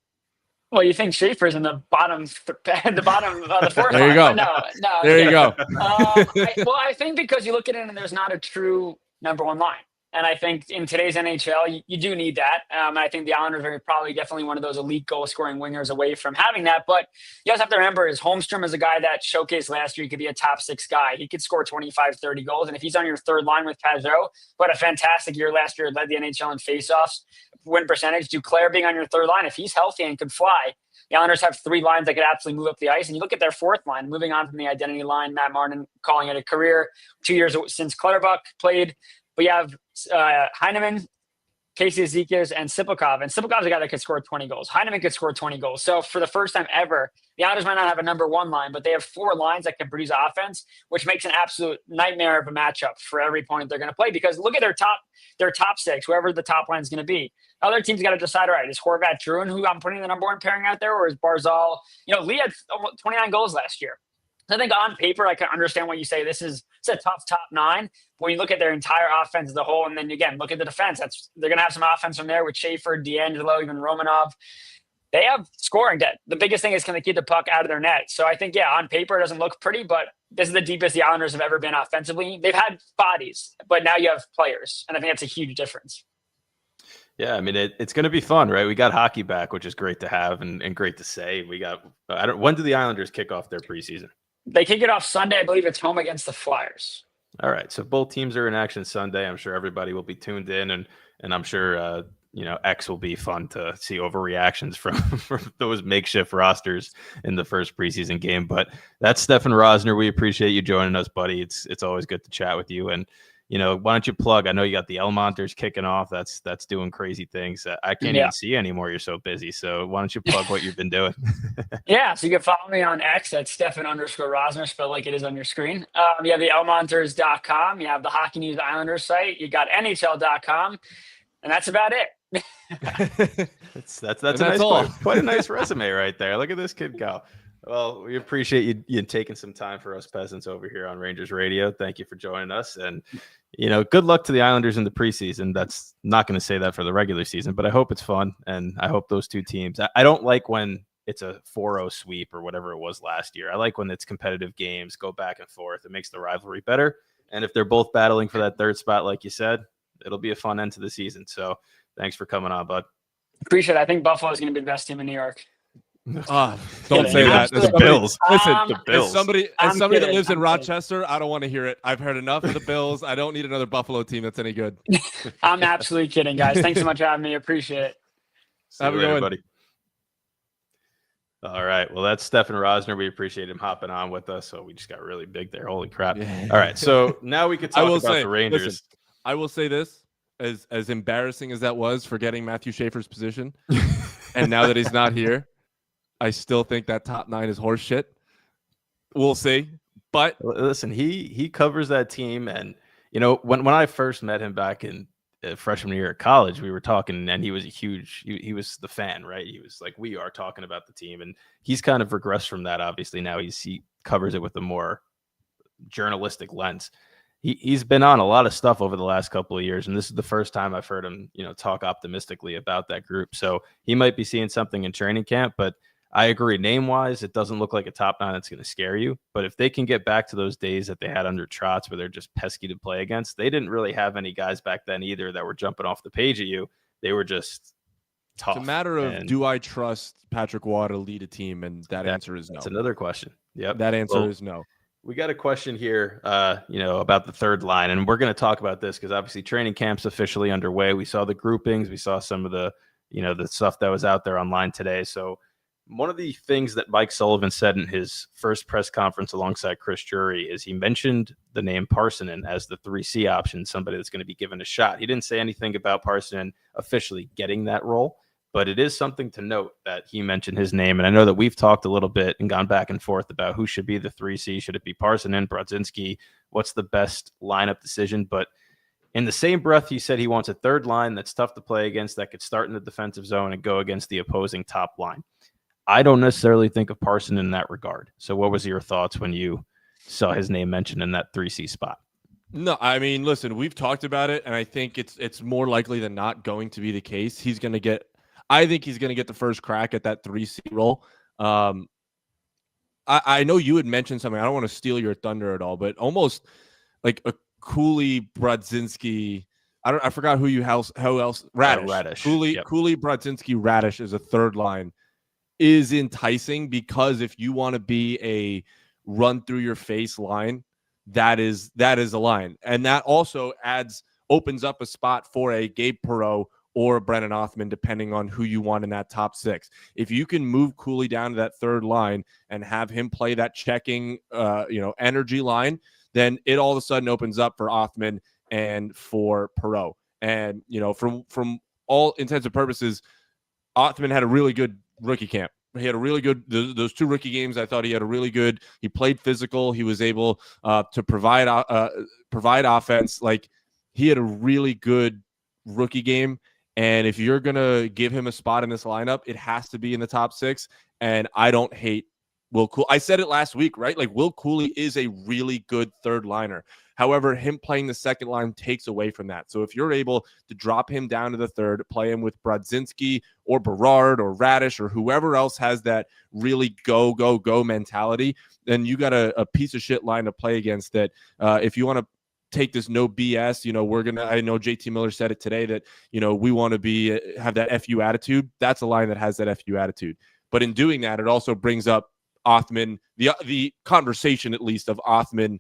Well, you think Schaefer's in the bottom of the fourth there you go. No. There you go. I think because you look at it and there's not a true number one line. And I think in today's NHL, you do need that. I think the Islanders are probably definitely one of those elite goal-scoring wingers away from having that. But you also have to remember is Holmstrom is a guy that showcased last year. He could be a top 6 guy. He could score 25, 30 goals. And if he's on your third line with Pajot, who had a fantastic year last year, led the NHL in faceoffs, win percentage, Duclair being on your third line, if he's healthy and could fly, the Islanders have 3 lines that could absolutely move up the ice. And you look at their fourth line, moving on from the identity line, Matt Martin calling it a career, 2 years since Clutterbuck played. But you have Heineman, Casey Zizekas, and Siplikov. And Siplikov's a guy that could score 20 goals. Heineman could score 20 goals. So for the first time ever, the Islanders might not have a number one line, but they have 4 lines that can produce offense, which makes an absolute nightmare of a matchup for every opponent they're going to play. Because look at their top 6, whoever the top line is going to be. Other teams got to decide, all right, is Horvat Druin who I'm putting the number one pairing out there, or is Barzal? Lee had 29 goals last year. I think on paper, I can understand what you say. It's a tough top 9. When you look at their entire offense as a whole, and then again, look at the defense, they're going to have some offense from there with Schaefer, D'Angelo, even Romanov. They have scoring depth. The biggest thing is can they keep the puck out of their net? So I think, on paper, it doesn't look pretty, but this is the deepest the Islanders have ever been offensively. They've had bodies, but now you have players, and I think that's a huge difference. Yeah, I mean, it's going to be fun, right? We got hockey back, which is great to have and great to say. We got when do the Islanders kick off their preseason? They kick it off Sunday. I believe it's home against the Flyers. All right. So both teams are in action Sunday. I'm sure everybody will be tuned in, and I'm sure, X will be fun to see overreactions from those makeshift rosters in the first preseason game. But that's Stefen Rosner. We appreciate you joining us, buddy. It's always good to chat with you. And, why don't you plug? I know you got the Elmonters kicking off. That's doing crazy things. I can't even see anymore. You're so busy. So why don't you plug what you've been doing? Yeah, so you can follow me on X at Stefen_Rosner, spelled like it is on your screen. You have the Elmonters.com. You have the Hockey News Islanders site. You got NHL.com. And that's about it. that's quite a nice resume right there. Look at this kid go. Well, we appreciate you taking some time for us peasants over here on Rangers Radio. Thank you for joining us. And, good luck to the Islanders in the preseason. That's not going to say that for the regular season, but I hope it's fun. And I hope those two teams, I don't like when it's a 4-0 sweep or whatever it was last year. I like when it's competitive games, go back and forth. It makes the rivalry better. And if they're both battling for that third spot, like you said, it'll be a fun end to the season. So thanks for coming on, bud. Appreciate it. I think Buffalo is going to be the best team in New York. Don't say that. The Bills. Listen, the Bills. As somebody that lives in Rochester, I don't want to hear it. I've heard enough of the Bills. I don't need another Buffalo team that's any good. I'm absolutely kidding, guys. Thanks so much for having me. Appreciate it. Have a good one, buddy. All right. Well, that's Stefen Rosner. We appreciate him hopping on with us. So we just got really big there. Holy crap. Yeah. All right. So now we could talk about the Rangers. Listen, I will say this, as embarrassing as that was for getting Matthew Schaefer's position, and now that he's not here, I still think that top 9 is horse shit. We'll see. But listen, he covers that team. And, you know, when I first met him back in freshman year at college, we were talking, and he was he was the fan, right? He was like, we are talking about the team, and he's kind of regressed from that. Obviously now he covers it with a more journalistic lens. He's been on a lot of stuff over the last couple of years, and this is the first time I've heard him, you know, talk optimistically about that group. So he might be seeing something in training camp, but I agree. Name-wise, it doesn't look like a top 9 that's going to scare you. But if they can get back to those days that they had under Trotz where they're just pesky to play against, they didn't really have any guys back then either that were jumping off the page at you. They were just tough. It's a matter of, do I trust Patrick Waugh to lead a team? And that answer is no. That's another question. Yep. That answer is no. We got a question here, you know, about the third line, and we're going to talk about this because obviously training camp's officially underway. We saw the groupings. We saw some of the, you know, the stuff that was out there online today. So one of the things that Mike Sullivan said in his first press conference alongside Chris Drury is he mentioned the name Parssinen as the 3C option, somebody that's going to be given a shot. He didn't say anything about Parssinen officially getting that role, but it is something to note that he mentioned his name. And I know that we've talked a little bit and gone back and forth about who should be the 3C. Should it be Parssinen, Brodzinski? What's the best lineup decision? But in the same breath, he said he wants a third line that's tough to play against, that could start in the defensive zone and go against the opposing top line. I don't necessarily think of Parssinen in that regard. So what was your thoughts when you saw his name mentioned in that 3C spot? No, I mean, listen, we've talked about it, and I think it's more likely than not going to be the case. I think he's going to get the first crack at that 3C role. I know you had mentioned something. I don't want to steal your thunder at all, but almost like a Cooley, Brodzinski. I forgot who else. Radish. Radish. Cooley, Brodzinski, Radish as a third line is enticing, because if you want to be a run through your face line, that is a line. And that also opens up a spot for a Gabe Perreault or Brennan Othmann, depending on who you want in that top 6. If you can move Cooley down to that third line and have him play that checking, energy line, then it all of a sudden opens up for Othmann and for Perreault. And, you know, from all intents and purposes, Othmann had a really good rookie camp. He had a really good, those 2 rookie games. I thought he had a really good, he played physical. He was able to provide offense. Like, he had a really good rookie game. And if you're going to give him a spot in this lineup, it has to be in the top 6. And I don't hate Will Cooley. I said it last week, right? Like, Will Cooley is a really good third liner. However, him playing the second line takes away from that. So if you're able to drop him down to the third, play him with Brodzinski or Berard or Radish or whoever else has that really go, go, go mentality, then you got a piece of shit line to play against that. If you want to take this no BS, I know JT Miller said it today that, we want to have that FU attitude. That's a line that has that FU attitude. But in doing that, it also brings up Othmann, the conversation at least of Othmann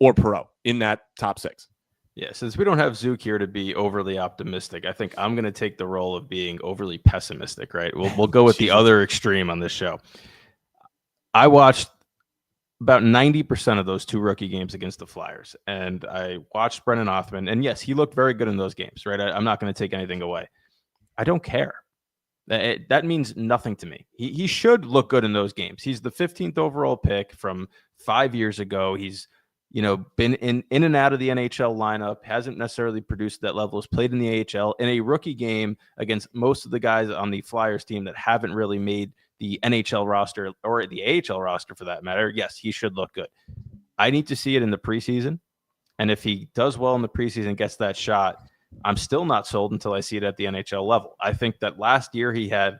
or Perreault in that top 6. Yeah, since we don't have Zook here to be overly optimistic, I think I'm going to take the role of being overly pessimistic, right? We'll go with the other extreme on this show. I watched about 90% of those 2 rookie games against the Flyers, and I watched Brennan Othmann, and yes, he looked very good in those games, right? I'm not going to take anything away. I don't care. That means nothing to me. He should look good in those games. He's the 15th overall pick from 5 years ago. He's been in and out of the NHL lineup, hasn't necessarily produced that level, has played in the AHL in a rookie game against most of the guys on the Flyers team that haven't really made the NHL roster or the AHL roster for that matter. Yes, he should look good. I need to see it in the preseason. And if he does well in the preseason, gets that shot, I'm still not sold until I see it at the NHL level. I think that last year he had,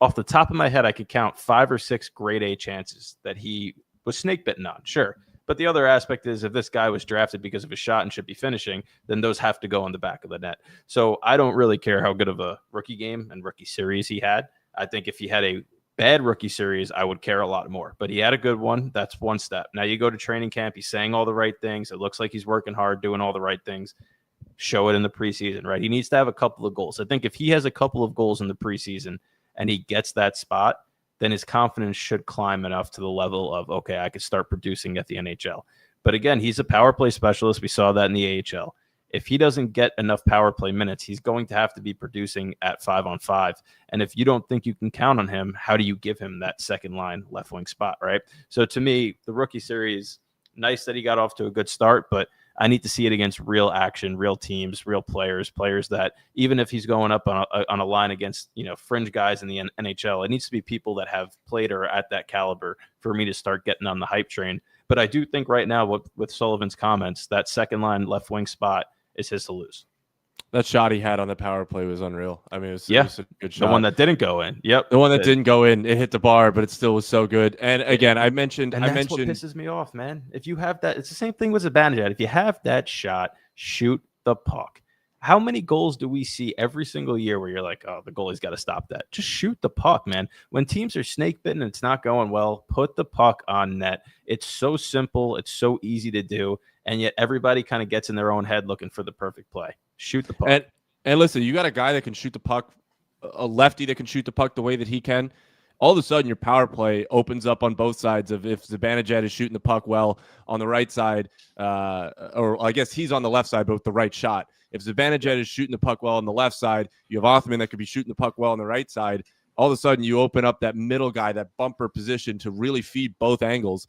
off the top of my head, I could count 5 or 6 grade A chances that he was snake bitten on. Sure. But the other aspect is if this guy was drafted because of his shot and should be finishing, then those have to go on the back of the net. So I don't really care how good of a rookie game and rookie series he had. I think if he had a bad rookie series, I would care a lot more. But he had a good one. That's one step. Now you go to training camp. He's saying all the right things. It looks like he's working hard, doing all the right things. Show it in the preseason, right? He needs to have a couple of goals. I think if he has a couple of goals in the preseason and he gets that spot, then his confidence should climb enough to the level of, okay, I could start producing at the NHL. But again, he's a power play specialist. We saw that in the AHL. If he doesn't get enough power play minutes, he's going to have to be producing at 5-on-5. And if you don't think you can count on him, how do you give him that second line left wing spot, right? So to me, the rookie series, nice that he got off to a good start, but I need to see it against real action, real teams, real players that even if he's going up on a line against, fringe guys in the NHL, it needs to be people that have played or are at that caliber for me to start getting on the hype train. But I do think right now with Sullivan's comments, that second line left wing spot is his to lose. That shot he had on the power play was unreal. I mean, it was a good shot. The one that didn't go in. Yep. The one that didn't go in, it hit the bar, but it still was so good. And again, I mentioned what pisses me off, man. If you have that, it's the same thing with Zibanejad. If you have that shot, shoot the puck. How many goals do we see every single year where you're like, oh, the goalie's got to stop that? Just shoot the puck, man. When teams are snake bitten and it's not going well, put the puck on net. It's so simple. It's so easy to do. And yet everybody kind of gets in their own head looking for the perfect play. Shoot the puck. And listen, you got a guy that can shoot the puck, a lefty that can shoot the puck the way that he can. All of a sudden, your power play opens up on both sides of if Zibanejad is shooting the puck well on the right side, or I guess he's on the left side, but with the right shot. If Zibanejad is shooting the puck well on the left side, you have Othman that could be shooting the puck well on the right side. All of a sudden, you open up that middle guy, that bumper position to really feed both angles,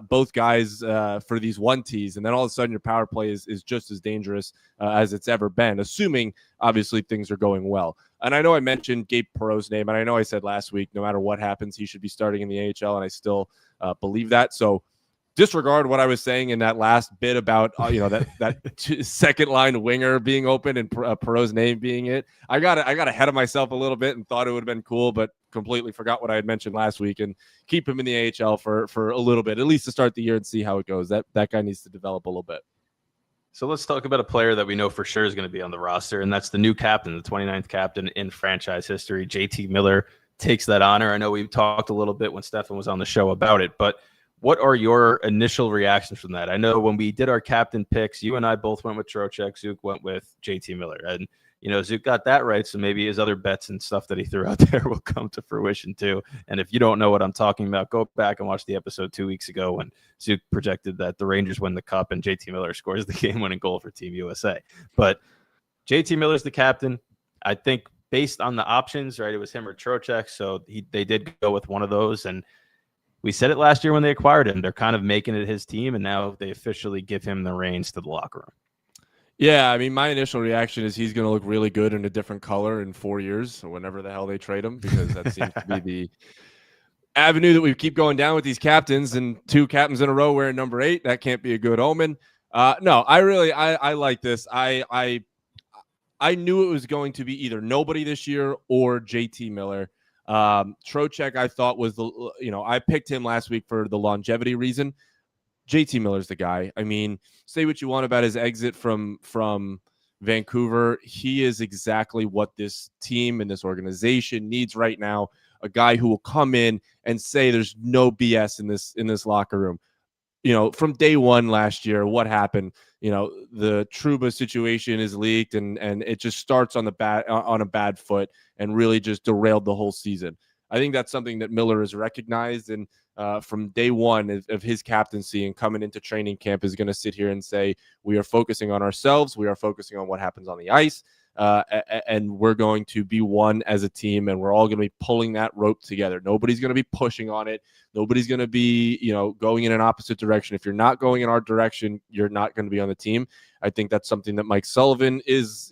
both guys for these 1-Ts. And then all of a sudden, your power play is just as dangerous as it's ever been, assuming, obviously, things are going well. And I know I mentioned Gabe Perreault's name, and I know I said last week, no matter what happens, he should be starting in the AHL, and I still believe that. So disregard what I was saying in that last bit about that second line winger being open and Perreault's name being it. I got ahead of myself a little bit and thought it would have been cool, but completely forgot what I had mentioned last week. And keep him in the AHL for a little bit, at least to start the year and see how it goes. That guy needs to develop a little bit. So let's talk about a player that we know for sure is going to be on the roster, and that's the new captain, the 29th captain in franchise history. JT Miller takes that honor. I know we talked a little bit when Stefen was on the show about it, but what are your initial reactions from that? I know when we did our captain picks, you and I both went with Trocheck. Zook went with JT Miller. And, Zook got that right, so maybe his other bets and stuff that he threw out there will come to fruition too. And if you don't know what I'm talking about, go back and watch the episode 2 weeks ago when Zook projected that the Rangers win the cup and JT Miller scores the game-winning goal for Team USA. But JT Miller's the captain. I think based on the options, right, it was him or Trocheck, so they did go with one of those. And we said it last year when they acquired him. They're kind of making it his team, and now they officially give him the reins to the locker room. Yeah, I mean, my initial reaction is he's going to look really good in a different color in 4 years, or whenever the hell they trade him, because that seems to be the avenue that we keep going down with these captains, and 2 captains in a row wearing number 8. That can't be a good omen. No, I like this. I knew it was going to be either nobody this year or JT Miller. Trocheck, I thought was I picked him last week for the longevity reason. JT Miller's the guy. I mean, say what you want about his exit from Vancouver. He is exactly what this team and this organization needs right now. A guy who will come in and say there's no BS in this locker room. From day one last year, what happened? The Trouba situation is leaked, and it just starts on a bad foot and really just derailed the whole season. I think that's something that Miller has recognized, and from day one of his captaincy and coming into training camp is going to sit here and say, we are focusing on ourselves. We are focusing on what happens on the ice. And we're going to be one as a team, and we're all going to be pulling that rope together. Nobody's going to be pushing on it. Nobody's going to be, going in an opposite direction. If you're not going in our direction, you're not going to be on the team. I think that's something that Mike Sullivan is,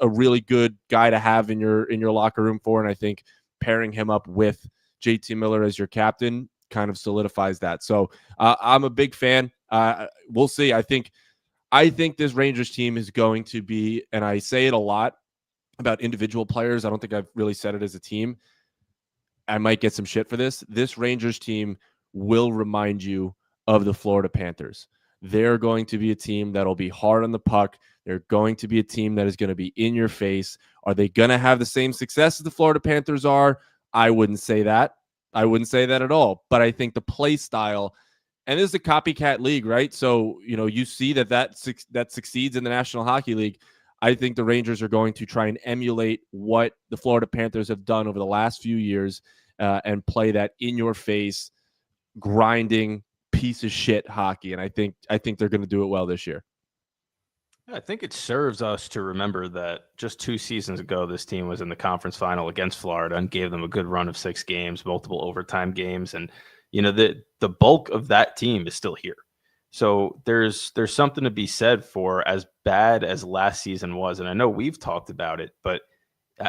a really good guy to have in your locker room for. And I think pairing him up with JT Miller as your captain kind of solidifies that. So I'm a big fan. We'll see. I think this Rangers team is going to be, and I say it a lot about individual players. I don't think I've really said it as a team. I might get some shit for this. This Rangers team will remind you of the Florida Panthers. They're going to be a team that'll be hard on the puck. They're going to be a team that is going to be in your face. Are they going to have the same success as the Florida Panthers are? I wouldn't say that. I wouldn't say that at all. But I think the play style, and this is a copycat league, right? So, you see that succeeds in the National Hockey League. I think the Rangers are going to try and emulate what the Florida Panthers have done over the last few years and play that in your face, grinding piece of shit hockey. And I think they're going to do it well this year. I think it serves us to remember that just 2 seasons ago, this team was in the conference final against Florida and gave them a good run of 6 games, multiple overtime games. And, the bulk of that team is still here. So there's something to be said for as bad as last season was. And I know we've talked about it, but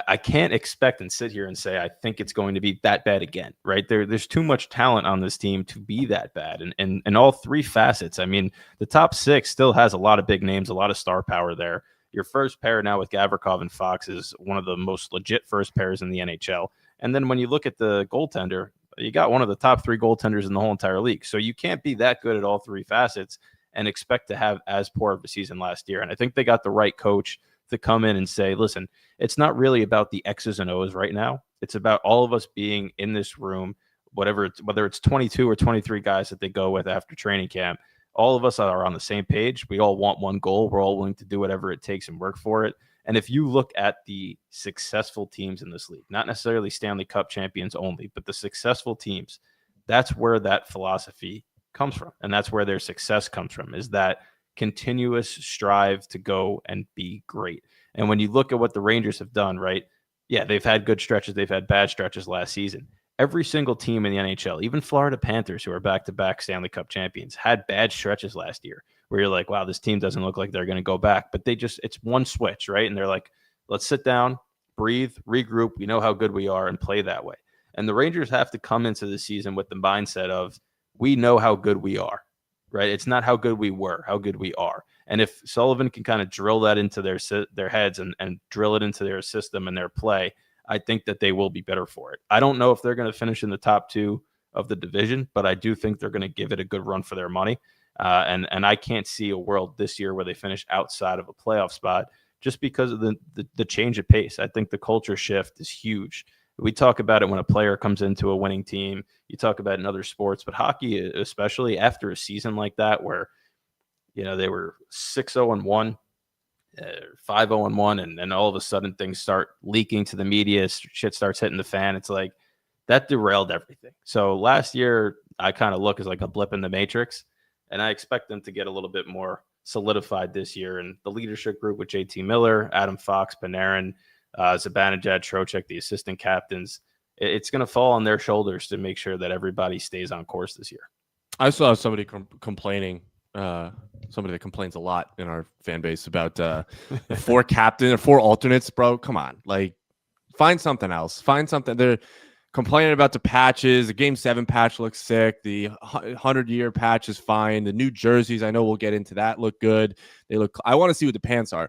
I can't expect and sit here and say I think it's going to be that bad again, right? There's too much talent on this team to be that bad. And in all 3 facets, I mean, the top 6 still has a lot of big names, a lot of star power there. Your first pair now with Gavrikov and Fox is one of the most legit first pairs in the NHL. And then when you look at the goaltender, you got one of the top 3 goaltenders in the whole entire league. So you can't be that good at all 3 facets and expect to have as poor of a season last year. And I think they got the right coach to come in and say, listen, it's not really about the X's and O's right now. It's about all of us being in this room, whether it's 22 or 23 guys that they go with after training camp. All of us are on the same page. We all want one goal. We're all willing to do whatever it takes and work for it. And if you look at the successful teams in this league, not necessarily Stanley Cup champions only, but the successful teams, that's where that philosophy comes from. And that's where their success comes from, is that continuous strive to go and be great. And when you look at what the Rangers have done, right? Yeah, they've had good stretches. They've had bad stretches last season. Every single team in the NHL, even Florida Panthers, who are back-to-back Stanley Cup champions, had bad stretches last year where you're like, wow, this team doesn't look like they're going to go back. But it's one switch, right? And they're like, let's sit down, breathe, regroup. We know how good we are and play that way. And the Rangers have to come into the season with the mindset of, we know how good we are. Right? It's not how good we were, how good we are. And if Sullivan can kind of drill that into their heads and drill it into their system and their play, I think that they will be better for it. I don't know if they're going to finish in the top 2 of the division, but I do think they're going to give it a good run for their money. And I can't see a world this year where they finish outside of a playoff spot just because of the change of pace. I think the culture shift is huge. We talk about it when a player comes into a winning team. You talk about it in other sports, but hockey, especially after a season like that, where they were 6-0-1, 5-0-1, and then all of a sudden things start leaking to the media. Shit starts hitting the fan. It's like that derailed everything. So last year, I kind of look as like a blip in the matrix, and I expect them to get a little bit more solidified this year. And the leadership group with JT Miller, Adam Fox, Panarin, Zibanejad, Trocheck, the assistant captains, it's going to fall on their shoulders to make sure that everybody stays on course this year. I saw somebody complaining, somebody that complains a lot in our fan base about 4 captain or 4 alternates, bro. Come on, like find something else. Find something. They're complaining about the patches. The Game 7 patch looks sick. The 100-year patch is fine. The new jerseys, I know we'll get into that, look good. I want to see what the pants are.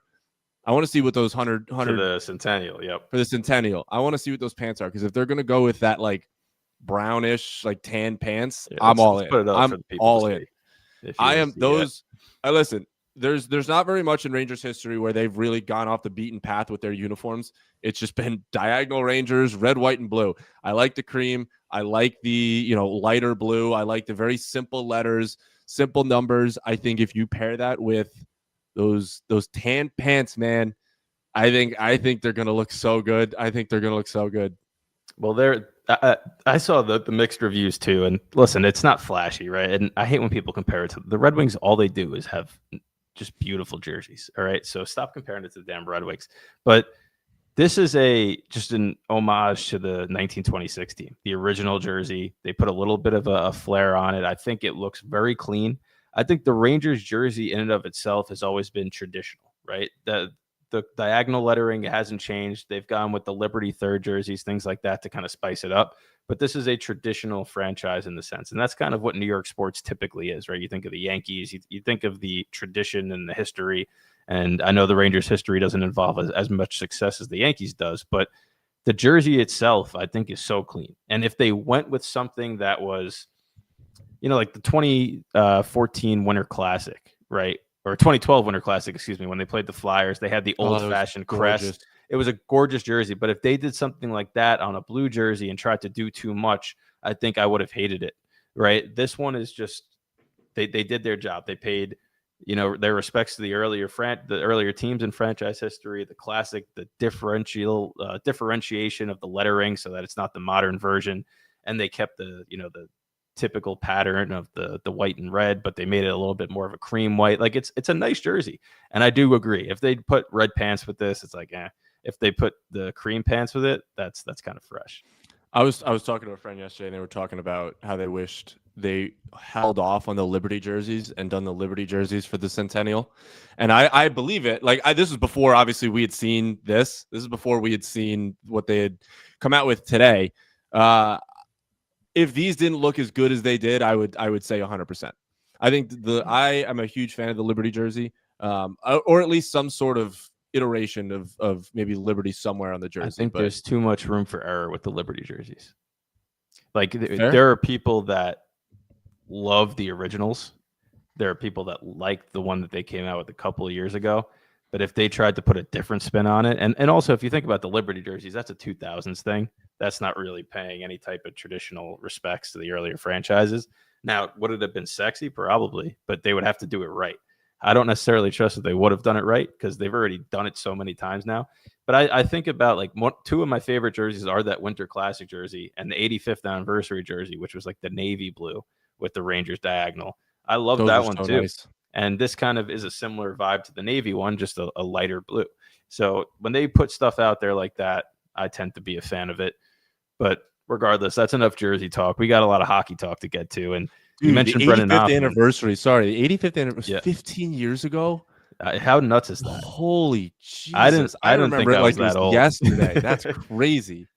I want to see what those 100 for the Centennial. Yep. For the Centennial. I want to see what those pants are, because if they're going to go with that like brownish, like tan pants, I'm all in. I'm all in. I am those. I listen. There's not very much in Rangers history where they've really gone off the beaten path with their uniforms. It's just been diagonal Rangers, red, white, and blue. I like the cream. I like the lighter blue. I like the very simple letters, simple numbers. I think if you pair that with those tan pants, man, I think they're gonna look so good. Well, I saw the mixed reviews too, and listen, it's not flashy, right? And I hate when people compare it to the Red Wings. All they do is have just beautiful jerseys. All right, so stop comparing it to the damn Red Wings. But this is just an homage to the 1926 team, the original jersey. They put a little bit of a flair on it. I think it looks very clean. I think the Rangers jersey in and of itself has always been traditional, right? The diagonal lettering hasn't changed. They've gone with the Liberty third jerseys, things like that to kind of spice it up. But this is a traditional franchise in the sense. And that's kind of what New York sports typically is, right? You think of the Yankees, you think of the tradition and the history. And I know the Rangers history doesn't involve as much success as the Yankees does, but the jersey itself, I think, is so clean. And if they went with something that was, like the 2014 Winter Classic, right? Or 2012 Winter Classic, excuse me, when they played the Flyers, they had the old-fashioned crest. It was a gorgeous jersey, but if they did something like that on a blue jersey and tried to do too much, I think I would have hated it, right? This one is just, they did their job. They paid, their respects to the earlier teams in franchise history, the differentiation of the lettering so that it's not the modern version. And they kept the typical pattern of the white and red, but they made it a little bit more of a cream white. Like it's a nice jersey. And I do agree. If they put red pants with this, it's like, if they put the cream pants with it, that's kind of fresh. I was talking to a friend yesterday, and they were talking about how they wished they held off on the Liberty jerseys and done the Liberty jerseys for the Centennial. And I believe it. Like this was before, obviously, we had seen this. This is before we had seen what they had come out with today. If these didn't look as good as they did, I would say 100%. I think I am a huge fan of the Liberty jersey, or at least some sort of iteration of maybe Liberty somewhere on the jersey. I think there's too much room for error with the Liberty jerseys. Like Fair? there are people that love the originals. There are people that like the one that they came out with a couple of years ago. But if they tried to put a different spin on it, and also if you think about the Liberty jerseys, that's a 2000s thing. That's not really paying any type of traditional respects to the earlier franchises. Now, would it have been sexy? Probably, but they would have to do it right. I don't necessarily trust that they would have done it right because they've already done it so many times now. But I think about like two of my favorite jerseys are that Winter Classic jersey and the 85th anniversary jersey, which was like the navy blue with the Rangers diagonal. I love that one too. Nice. And this kind of is a similar vibe to the navy one, just a lighter blue. So when they put stuff out there like that, I tend to be a fan of it. But regardless, that's enough jersey talk. We got a lot of hockey talk to get to. And you mentioned Brendan Hoffman. The 85th anniversary. Sorry, the 85th anniversary was 15 years ago. How nuts is that? Holy Jesus! I didn't remember it like that old. Yesterday. That's crazy.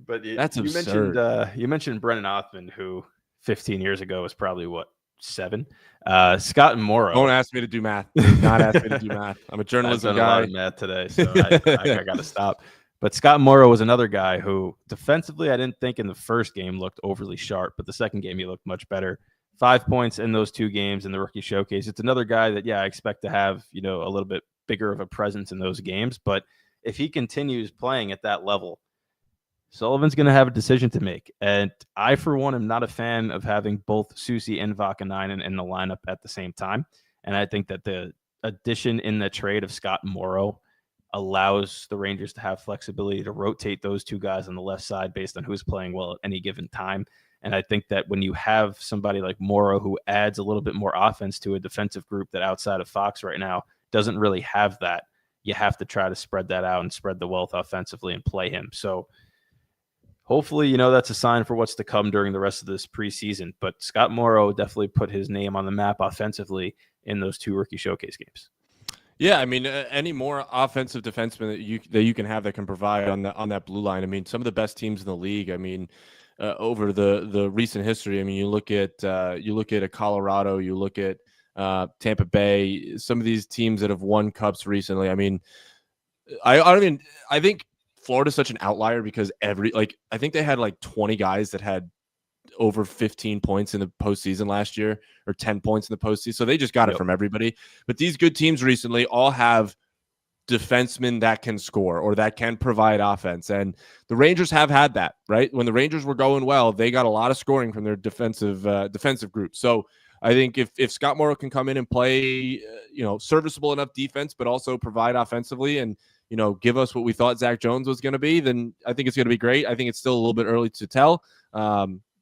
But that's absurd. You mentioned Brendan Hoffman, who 15 years ago was probably 7. Scott Morrow. Don't ask me to do math. Do not ask me to do math. I'm a journalism guy. A lot of math today, so I got to stop. But Scott Morrow was another guy who defensively, I didn't think in the first game looked overly sharp, but the second game he looked much better. 5 points in those 2 games in the rookie showcase. It's another guy that, I expect to have, a little bit bigger of a presence in those games. But if he continues playing at that level, Sullivan's going to have a decision to make. And I, for one, am not a fan of having both Susie and Vakanainen in the lineup at the same time. And I think that the addition in the trade of Scott Morrow allows the Rangers to have flexibility to rotate those 2 guys on the left side based on who's playing well at any given time. And I think that when you have somebody like Morrow who adds a little bit more offense to a defensive group that outside of Fox right now doesn't really have that, you have to try to spread that out and spread the wealth offensively and play him. So hopefully, that's a sign for what's to come during the rest of this preseason. But Scott Morrow definitely put his name on the map offensively in those 2 rookie showcase games. Yeah, I mean, any more offensive defenseman that you can have that can provide on that blue line. I mean, some of the best teams in the league. I mean, over the recent history. I mean, you look at a Colorado, you look at Tampa Bay. Some of these teams that have won cups recently. I mean, I think Florida's such an outlier because I think they had like 20 guys that had over 15 points in the postseason last year or 10 points in the postseason. So they just got it from everybody. But these good teams recently all have defensemen that can score or that can provide offense. And the Rangers have had that, right? When the Rangers were going well, they got a lot of scoring from their defensive group. So I think if Scott Morrow can come in and play, serviceable enough defense, but also provide offensively and, give us what we thought Zach Jones was going to be, then I think it's going to be great. I think it's still a little bit early to tell.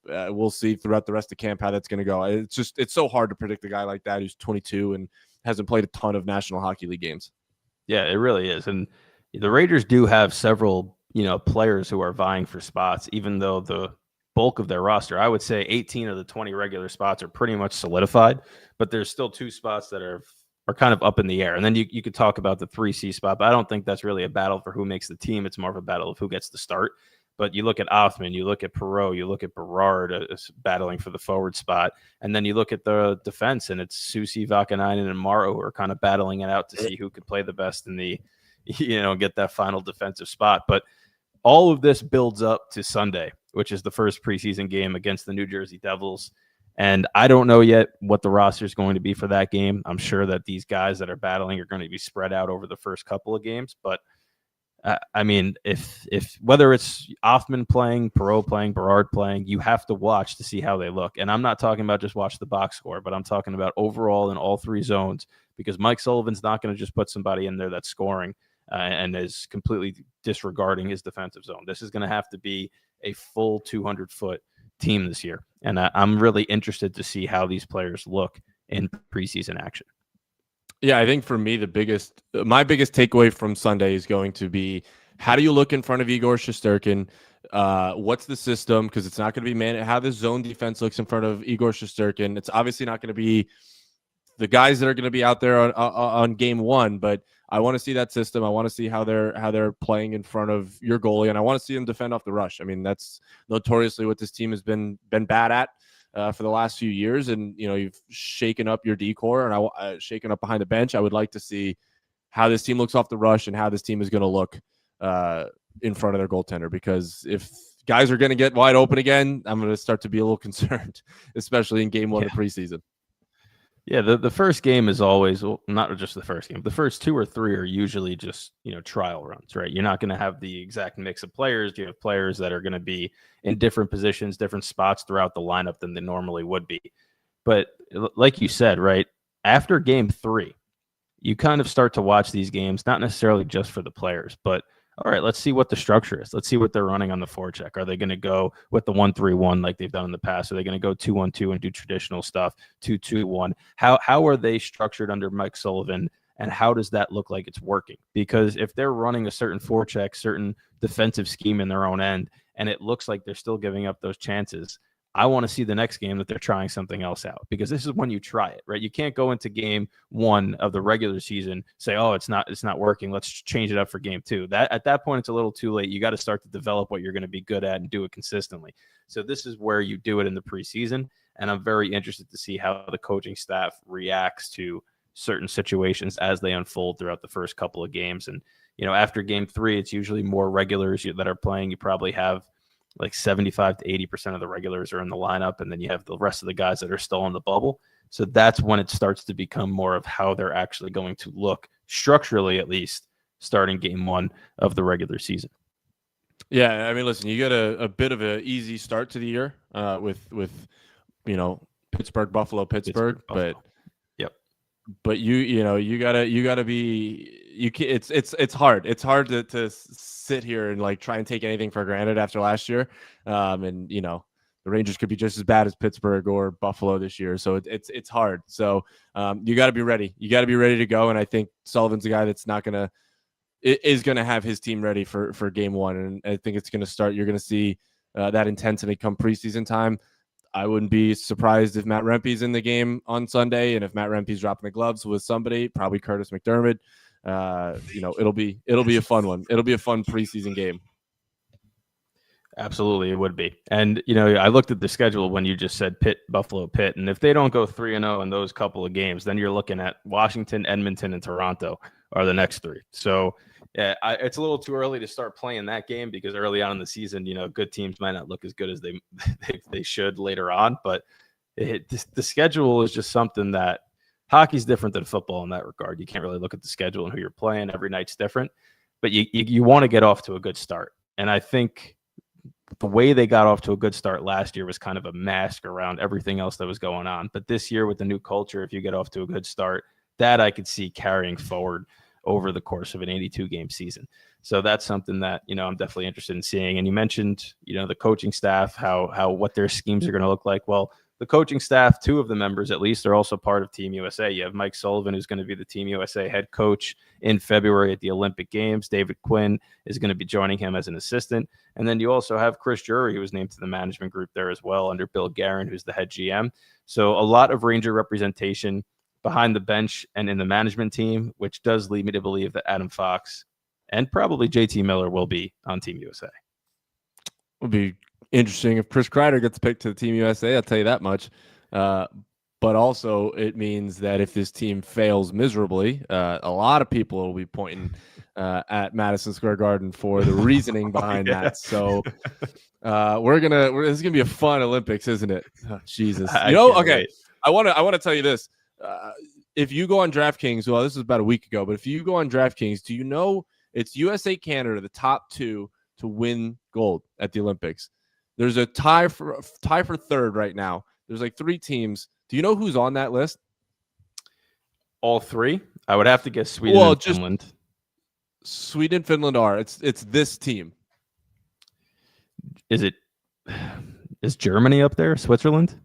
We'll see throughout the rest of camp how that's going to go. It's so hard to predict a guy like that who's 22 and hasn't played a ton of National Hockey League games. Yeah, it really is. And the Rangers do have several, players who are vying for spots, even though the bulk of their roster, I would say 18 of the 20 regular spots are pretty much solidified, but there's still 2 spots that are kind of up in the air. And then you could talk about the 3C spot, but I don't think that's really a battle for who makes the team. It's more of a battle of who gets the start. But you look at Offman, you look at Perreault, you look at Berard battling for the forward spot, and then you look at the defense, and it's Susie, Vakanainen, and Morrow who are kind of battling it out to see who could play the best in the, get that final defensive spot. But all of this builds up to Sunday, which is the first preseason game against the New Jersey Devils. And I don't know yet what the roster is going to be for that game. I'm sure that these guys that are battling are going to be spread out over the first couple of games, but I mean, if whether it's Offman playing, Perot playing, Berard playing, you have to watch to see how they look. And I'm not talking about just watch the box score, but I'm talking about overall in all three zones, because Mike Sullivan's not going to just put somebody in there that's scoring and is completely disregarding his defensive zone. This is going to have to be a full 200-foot team this year. And I'm really interested to see how these players look in preseason action. Yeah, I think for me, my biggest takeaway from Sunday is going to be, how do you look in front of Igor Shesterkin? What's the system? Because it's not going to be how the zone defense looks in front of Igor Shesterkin. It's obviously not going to be the guys that are going to be out there on game one, but I want to see that system. I want to see how they're playing in front of your goalie, and I want to see them defend off the rush. I mean, that's notoriously what this team has been bad at for the last few years. And you've shaken up your D-core and shaken up behind the bench. I would like to see how this team looks off the rush and how this team is going to look in front of their goaltender, because if guys are going to get wide open again, I'm going to start to be a little concerned, especially in game one of preseason. Yeah, the first game is always, well, not just the first game. The first 2 or 3 are usually just, trial runs, right? You're not going to have the exact mix of players. You have players that are going to be in different positions, different spots throughout the lineup than they normally would be. But like you said, right, after game 3, you kind of start to watch these games, not necessarily just for the players, but all right, let's see what the structure is. Let's see what they're running on the forecheck. Are they going to go with the 1-3-1 like they've done in the past? Are they going to go 2-1-2 and do traditional stuff, 2-2-1? How are they structured under Mike Sullivan, and how does that look like it's working? Because if they're running a certain forecheck, certain defensive scheme in their own end, and it looks like they're still giving up those chances, I want to see the next game that they're trying something else out, because this is when you try it, right? You can't go into game 1 of the regular season, say, oh, it's not working, let's change it up for game 2. At that point, it's a little too late. You got to start to develop what you're going to be good at and do it consistently. So this is where you do it in the preseason. And I'm very interested to see how the coaching staff reacts to certain situations as they unfold throughout the first couple of games. And, after game 3, it's usually more regulars that are playing. You probably have like 75 to 80% of the regulars are in the lineup, and then you have the rest of the guys that are still on the bubble. So that's when it starts to become more of how they're actually going to look, structurally at least, starting game 1 of the regular season. Yeah, I mean, listen, you get a bit of an easy start to the year with Pittsburgh, Buffalo, Pittsburgh. But you gotta be. It's hard. It's hard to sit here and like try and take anything for granted after last year. And the Rangers could be just as bad as Pittsburgh or Buffalo this year. So it's hard. So you got to be ready. You got to be ready to go. And I think Sullivan's a guy that's is gonna have his team ready for game 1. And I think it's gonna start. You're gonna see that intensity come preseason time. I wouldn't be surprised if Matt Rempe's in the game on Sunday, and if Matt Rempe's dropping the gloves with somebody, probably Curtis McDermott. It'll be a fun one. It'll be a fun preseason game. Absolutely, it would be. And I looked at the schedule when you just said Pitt, Buffalo, Pitt, and if they don't go 3-0 in those couple of games, then you're looking at Washington, Edmonton, and Toronto are the next 3. So yeah, it's a little too early to start playing that game, because early on in the season, good teams might not look as good as they should later on. But the schedule is just something that hockey's different than football in that regard. You can't really look at the schedule and who you're playing. Every night's different, but you want to get off to a good start. And I think the way they got off to a good start last year was kind of a mask around everything else that was going on. But this year with the new culture, if you get off to a good start, that I could see carrying forward over the course of an 82-game season. So that's something that, I'm definitely interested in seeing. And you mentioned, the coaching staff, what their schemes are going to look like. Well, the coaching staff, 2 of the members at least, are also part of Team USA. You have Mike Sullivan, who's going to be the Team USA head coach in February at the Olympic Games. David Quinn is going to be joining him as an assistant. And then you also have Chris Drury, who was named to the management group there as well, under Bill Guerin, who's the head GM. So a lot of Ranger representation behind the bench and in the management team, which does lead me to believe that Adam Fox and probably JT Miller will be on Team USA. It would be interesting if Chris Kreider gets picked to the Team USA, I'll tell you that much. But also it means that if this team fails miserably, a lot of people will be pointing at Madison Square Garden for the reasoning behind that. So this is gonna be a fun Olympics, isn't it? Oh, Jesus. Okay. I want to tell you this. If you go on DraftKings, well, this was about a week ago, but if you go on DraftKings, do you know It's USA, Canada, the top two to win gold at the Olympics. There's a tie for third right now. There's like 3 teams. Do you know who's on that list? All 3? I would have to guess Sweden and Finland. Sweden and Finland are. It's this team. Is Germany up there? Switzerland?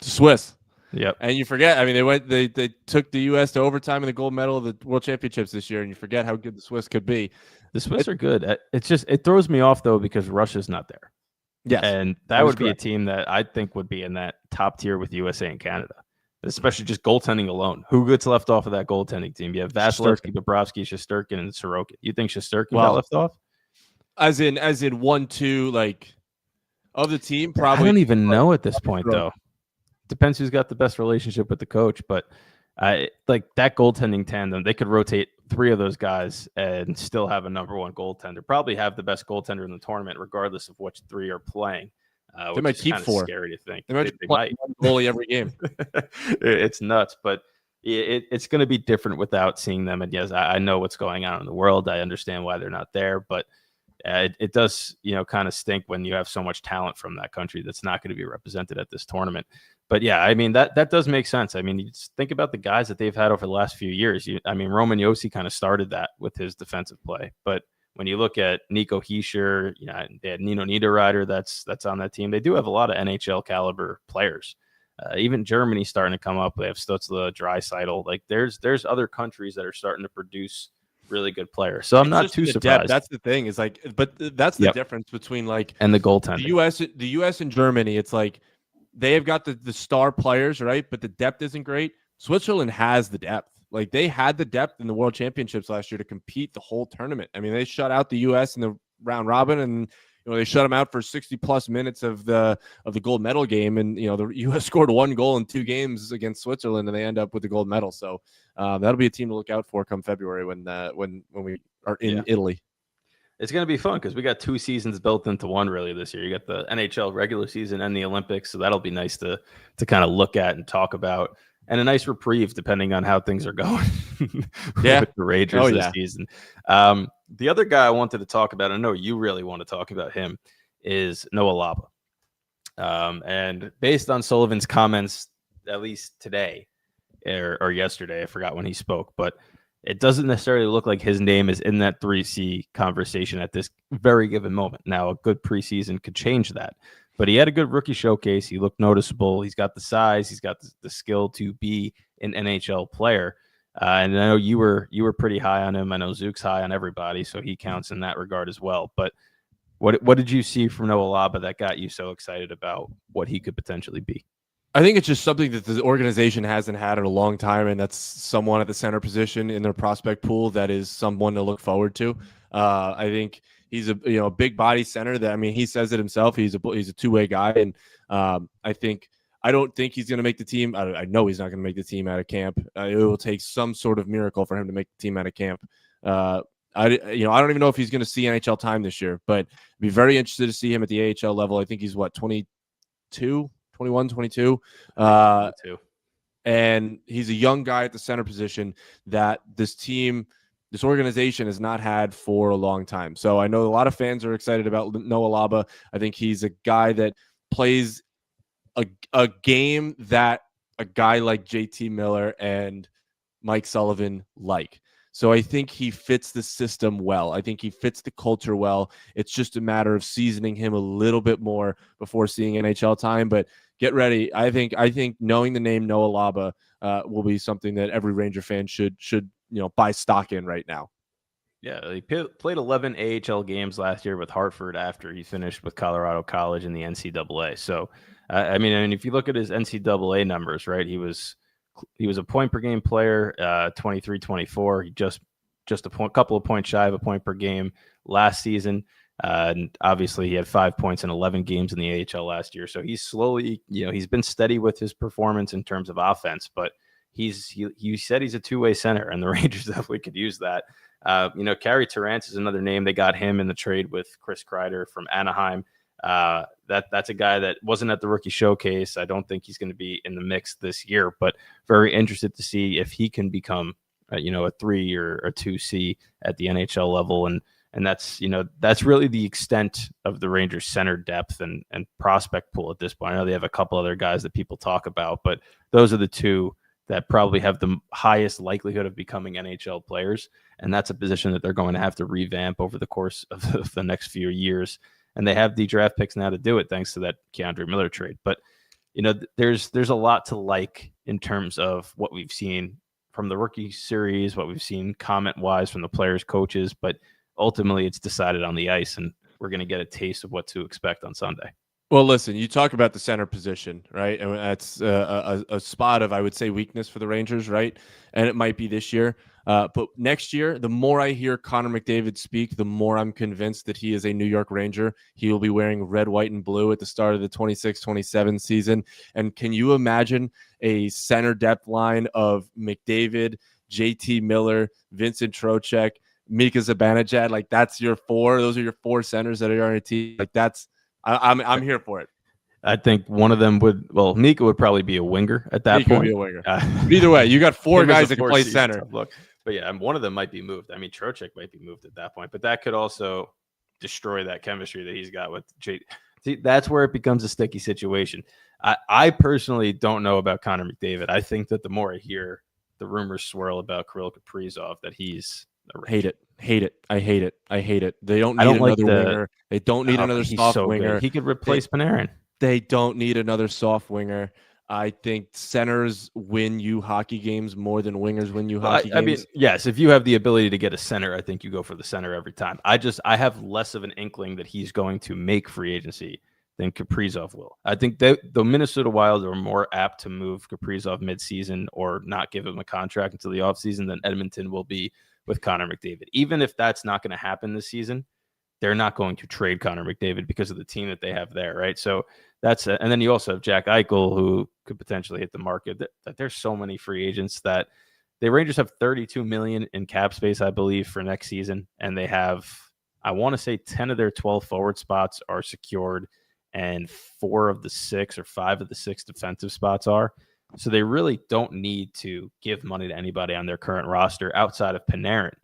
Swiss. Yep. And you forget, I mean, they took the U.S. to overtime in the gold medal of the World Championships this year, and you forget how good the Swiss could be. The Swiss are good. It throws me off, though, because Russia's not there. Yes. And that would be a team that I think would be in that top tier with USA and Canada, especially just goaltending alone. Who gets left off of that goaltending team? You have Vasilevsky, Bobrovsky, Shesterkin, and Sorokin. You think Shesterkin got left off? As in 1-2, like, of the team, probably. I don't even know at this point, though. Depends who's got the best relationship with the coach, but like that goaltending tandem, they could rotate 3 of those guys and still have a number 1 goaltender. Probably have the best goaltender in the tournament, regardless of which 3 are playing. They might keep 4. Scary to think. They might goalie every game. It's nuts, but it's going to be different without seeing them. And yes, I know what's going on in the world. I understand why they're not there, but it does, kind of stink when you have so much talent from that country that's not going to be represented at this tournament. But yeah, I mean, that does make sense. I mean, you just think about the guys that they've had over the last few years. Roman Josi kind of started that with his defensive play. But when you look at Nico Hischier, they had Nino Niederreiter that's on that team. They do have a lot of NHL caliber players. Even Germany starting to come up. They have Stutzla, Draisaitl. Like there's other countries that are starting to produce really good players. So I'm not too surprised. That's the thing. Is like, but that's the difference between like and the goaltender. The US and Germany. It's like they have got the star players, right? But the depth isn't great. Switzerland has the depth. Like they had the depth in the World Championships last year to compete the whole tournament. I mean, they shut out the US in the round robin, and they shut them out for 60+ minutes of the gold medal game. And the US scored 1 goal in 2 games against Switzerland, and they end up with the gold medal. So that'll be a team to look out for come February when we are in Italy. It's going to be fun because we got 2 seasons built into one really this year. You got the NHL regular season and the Olympics, so that'll be nice to kind of look at and talk about, and a nice reprieve depending on how things are going with the Rangers this season. The other guy I wanted to talk about, I know you really want to talk about him, is Noah Laba. And based on Sullivan's comments, at least today or yesterday, I forgot when he spoke, but it doesn't necessarily look like his name is in that 3C conversation at this very given moment. Now, a good preseason could change that, but he had a good rookie showcase. He looked noticeable. He's got the size. He's got the skill to be an NHL player. And I know you were pretty high on him. I know Zook's high on everybody, so he counts in that regard as well. But what did you see from Noah Laba that got you so excited about what he could potentially be? I think it's just something that the organization hasn't had in a long time, and that's someone at the center position in their prospect pool that is someone to look forward to. I think he's a big body center that, I mean, he says it himself. He's a two-way guy, and I don't think he's going to make the team. I know he's not going to make the team out of camp. It will take some sort of miracle for him to make the team out of camp. I don't even know if he's going to see NHL time this year, but I'd be very interested to see him at the AHL level. I think he's 22. And he's a young guy at the center position that this organization has not had for a long time. So I know a lot of fans are excited about Noah Laba. I think he's a guy that plays a game that a guy like JT Miller and Mike Sullivan like. So I think he fits the system well. I think he fits the culture well. It's just a matter of seasoning him a little bit more before seeing NHL time. But get ready. I think knowing the name Noah Laba will be something that every Ranger fan should buy stock in right now. Yeah, he played 11 AHL games last year with Hartford after he finished with Colorado College in the NCAA. So, I mean, if you look at his NCAA numbers, right, he was a point per game player, 23-24. He just a couple of points shy of a point per game last season. And obviously he had 5 points in 11 games in the AHL last year. So he's slowly, he's been steady with his performance in terms of offense, but he said he's a two-way center, and the Rangers definitely could use that. Carey Terrance is another name. They got him in the trade with Chris Kreider from Anaheim. That's a guy that wasn't at the rookie showcase. I don't think he's going to be in the mix this year, but very interested to see if he can become a 3 or a 2C at the NHL level. And that's really the extent of the Rangers center depth and prospect pool at this point. I know they have a couple other guys that people talk about, but those are the two that probably have the highest likelihood of becoming NHL players. And that's a position that they're going to have to revamp over the course of the next few years. And they have the draft picks now to do it, thanks to that Keandre Miller trade. But, there's a lot to like in terms of what we've seen from the rookie series, what we've seen comment-wise from the players, coaches. But ultimately, it's decided on the ice, and we're going to get a taste of what to expect on Sunday. Well, listen, you talk about the center position, right? And that's a spot of, I would say, weakness for the Rangers, right? And it might be this year. But next year, the more I hear Connor McDavid speak, the more I'm convinced that he is a New York Ranger. He will be wearing red, white, and blue at the start of the 26-27 season. And can you imagine a center depth line of McDavid, JT Miller, Vincent Trocheck, Mika Zibanejad? Like, that's your four. Those are your four centers that are on your team. Like, I'm here for it. I think one of them Mika would probably be a winger at that point. Would be a winger. Either way, you got four guys that can play center. Look, but yeah, one of them might be moved. I mean, Trocheck might be moved at that point, but that could also destroy that chemistry that he's got with JT. See, that's where it becomes a sticky situation. I personally don't know about Connor McDavid. I think that the more I hear the rumors swirl about Kirill Kaprizov, that he's hate it. I hate it. They don't need another winger. They don't need another soft winger. Good. He could replace Panarin. They don't need another soft winger. I think centers win you hockey games more than wingers win you hockey games. I mean, yes, if you have the ability to get a center, I think you go for the center every time. I have less of an inkling that he's going to make free agency than Kaprizov will. I think that the Minnesota Wild are more apt to move Kaprizov midseason or not give him a contract until the offseason than Edmonton will be with Connor McDavid. Even if that's not going to happen this season, they're not going to trade Connor McDavid because of the team that they have there, right? So that's it. And then you also have Jack Eichel, who could potentially hit the market. That there's so many free agents that the Rangers have $32 million in cap space, I believe, for next season, and they have, I want to say, 10 of their 12 forward spots are secured, and 4 of the 6 or 5 of the 6 defensive spots are. So they really don't need to give money to anybody on their current roster outside of Panarin.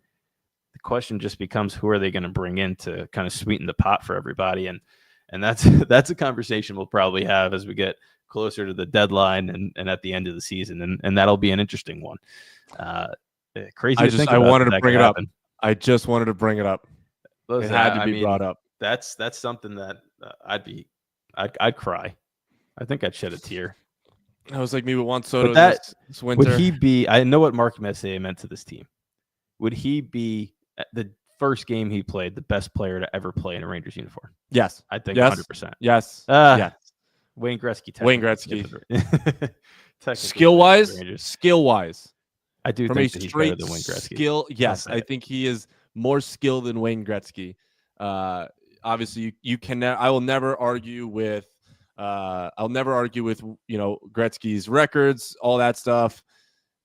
The question just becomes, who are they going to bring in to kind of sweeten the pot for everybody? And that's a conversation we'll probably have as we get closer to the deadline and at the end of the season. And that'll be an interesting one. Crazy. I wanted to bring it up. I just wanted to bring it up. It had to be brought up. That's something that I'd cry. I think I'd shed a tear. I was like me with Juan Soto this winter. Would he be? I know what Mark Messier meant to this team. Would he be the first game he played the best player to ever play in a Rangers uniform? Yes, I think 100%. Yes, yes. Wayne Gretzky. Wayne Gretzky. Skill wise, I do think that he's better than Wayne Gretzky. Skill, yes, I think he is more skilled than Wayne Gretzky. Obviously, you can. I will never argue with. I'll never argue with Gretzky's records, all that stuff,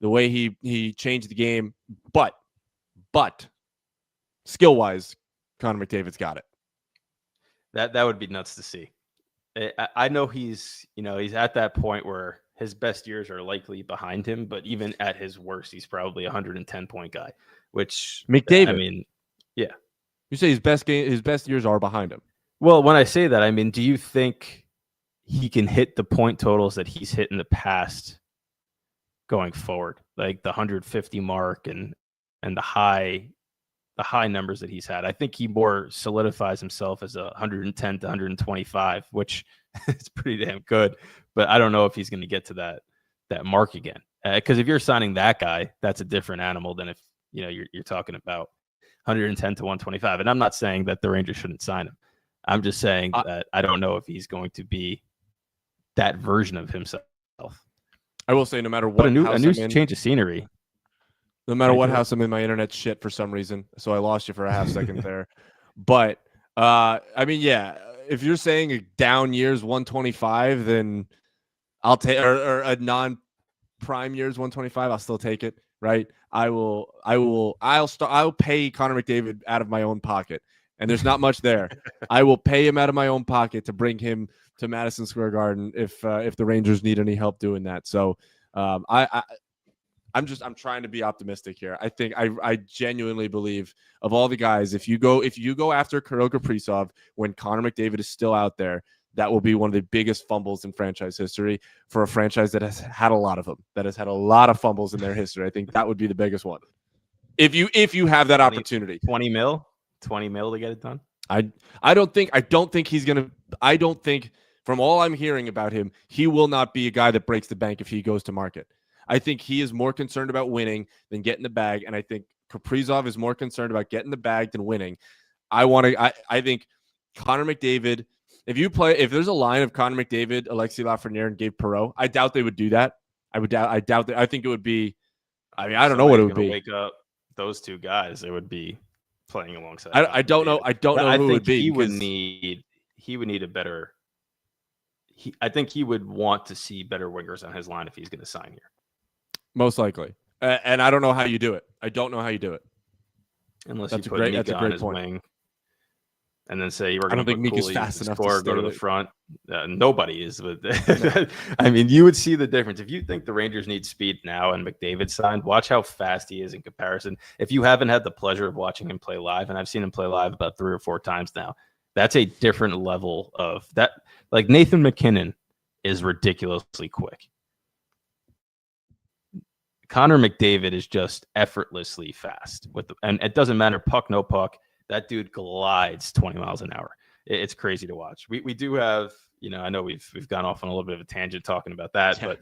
the way he changed the game. But skill wise, Connor McDavid's got it. That would be nuts to see. I know he's at that point where his best years are likely behind him, but even at his worst, he's probably a 110-point guy. Which McDavid, I mean, yeah. You say his best years are behind him. Well, when I say that, I mean, do you think he can hit the point totals that he's hit in the past going forward, like the 150 mark and the high numbers that he's had? I think he more solidifies himself as a 110 to 125, which is pretty damn good. But I don't know if he's going to get to that mark again. Because if you're signing that guy, that's a different animal than if you're talking about 110 to 125. And I'm not saying that the Rangers shouldn't sign him. I'm just saying that I don't know if he's going to be that version of himself. I will say, no matter what, a new change of scenery. No matter what house I'm in, my internet's shit for some reason, so I lost you for a half second there. But I mean, yeah, if you're saying a down year's 125, then I'll take, or a non-prime year's 125, I'll still take it, right? I'll pay Connor McDavid out of my own pocket, and there's not much there. I will pay him out of my own pocket to bring him to Madison Square Garden if the Rangers need any help doing that. So I I'm trying to be optimistic here. I think I genuinely believe of all the guys, if you go after Kirill Kaprizov when Connor McDavid is still out there, that will be one of the biggest fumbles in franchise history for a franchise that has had a lot of them, that has had a lot of fumbles in their history. I think that would be the biggest one. If you have that opportunity. 20 mil to get it done. I don't think he's going to, I don't think from all I'm hearing about him, he will not be a guy that breaks the bank if he goes to market. I think he is more concerned about winning than getting the bag. And I think Kaprizov is more concerned about getting the bag than winning. I think Connor McDavid, if there's a line of Connor McDavid, Alexis Lafreniere, and Gabe Perreault, I doubt they would do that. I doubt that. I think it would be, I don't know what it would be. Wake up those two guys, they would be playing alongside. I don't know. I don't know who it would be. He would need a better. I think he would want to see better wingers on his line if he's going to sign here. Most likely. And I don't know how you do it. I don't know how you do it. Unless you put Nika on his wing and then say, I don't think Mika's fast enough to go to the front. Nobody is. But I mean, you would see the difference. If you think the Rangers need speed now and McDavid signed, watch how fast he is in comparison. If you haven't had the pleasure of watching him play live, and I've seen him play live about 3 or 4 times now, that's a different level of that. Like Nathan McKinnon is ridiculously quick. Connor McDavid is just effortlessly fast and it doesn't matter puck, no puck. That dude glides 20 miles an hour. It's crazy to watch. We do have, I know we've gone off on a little bit of a tangent talking about that, but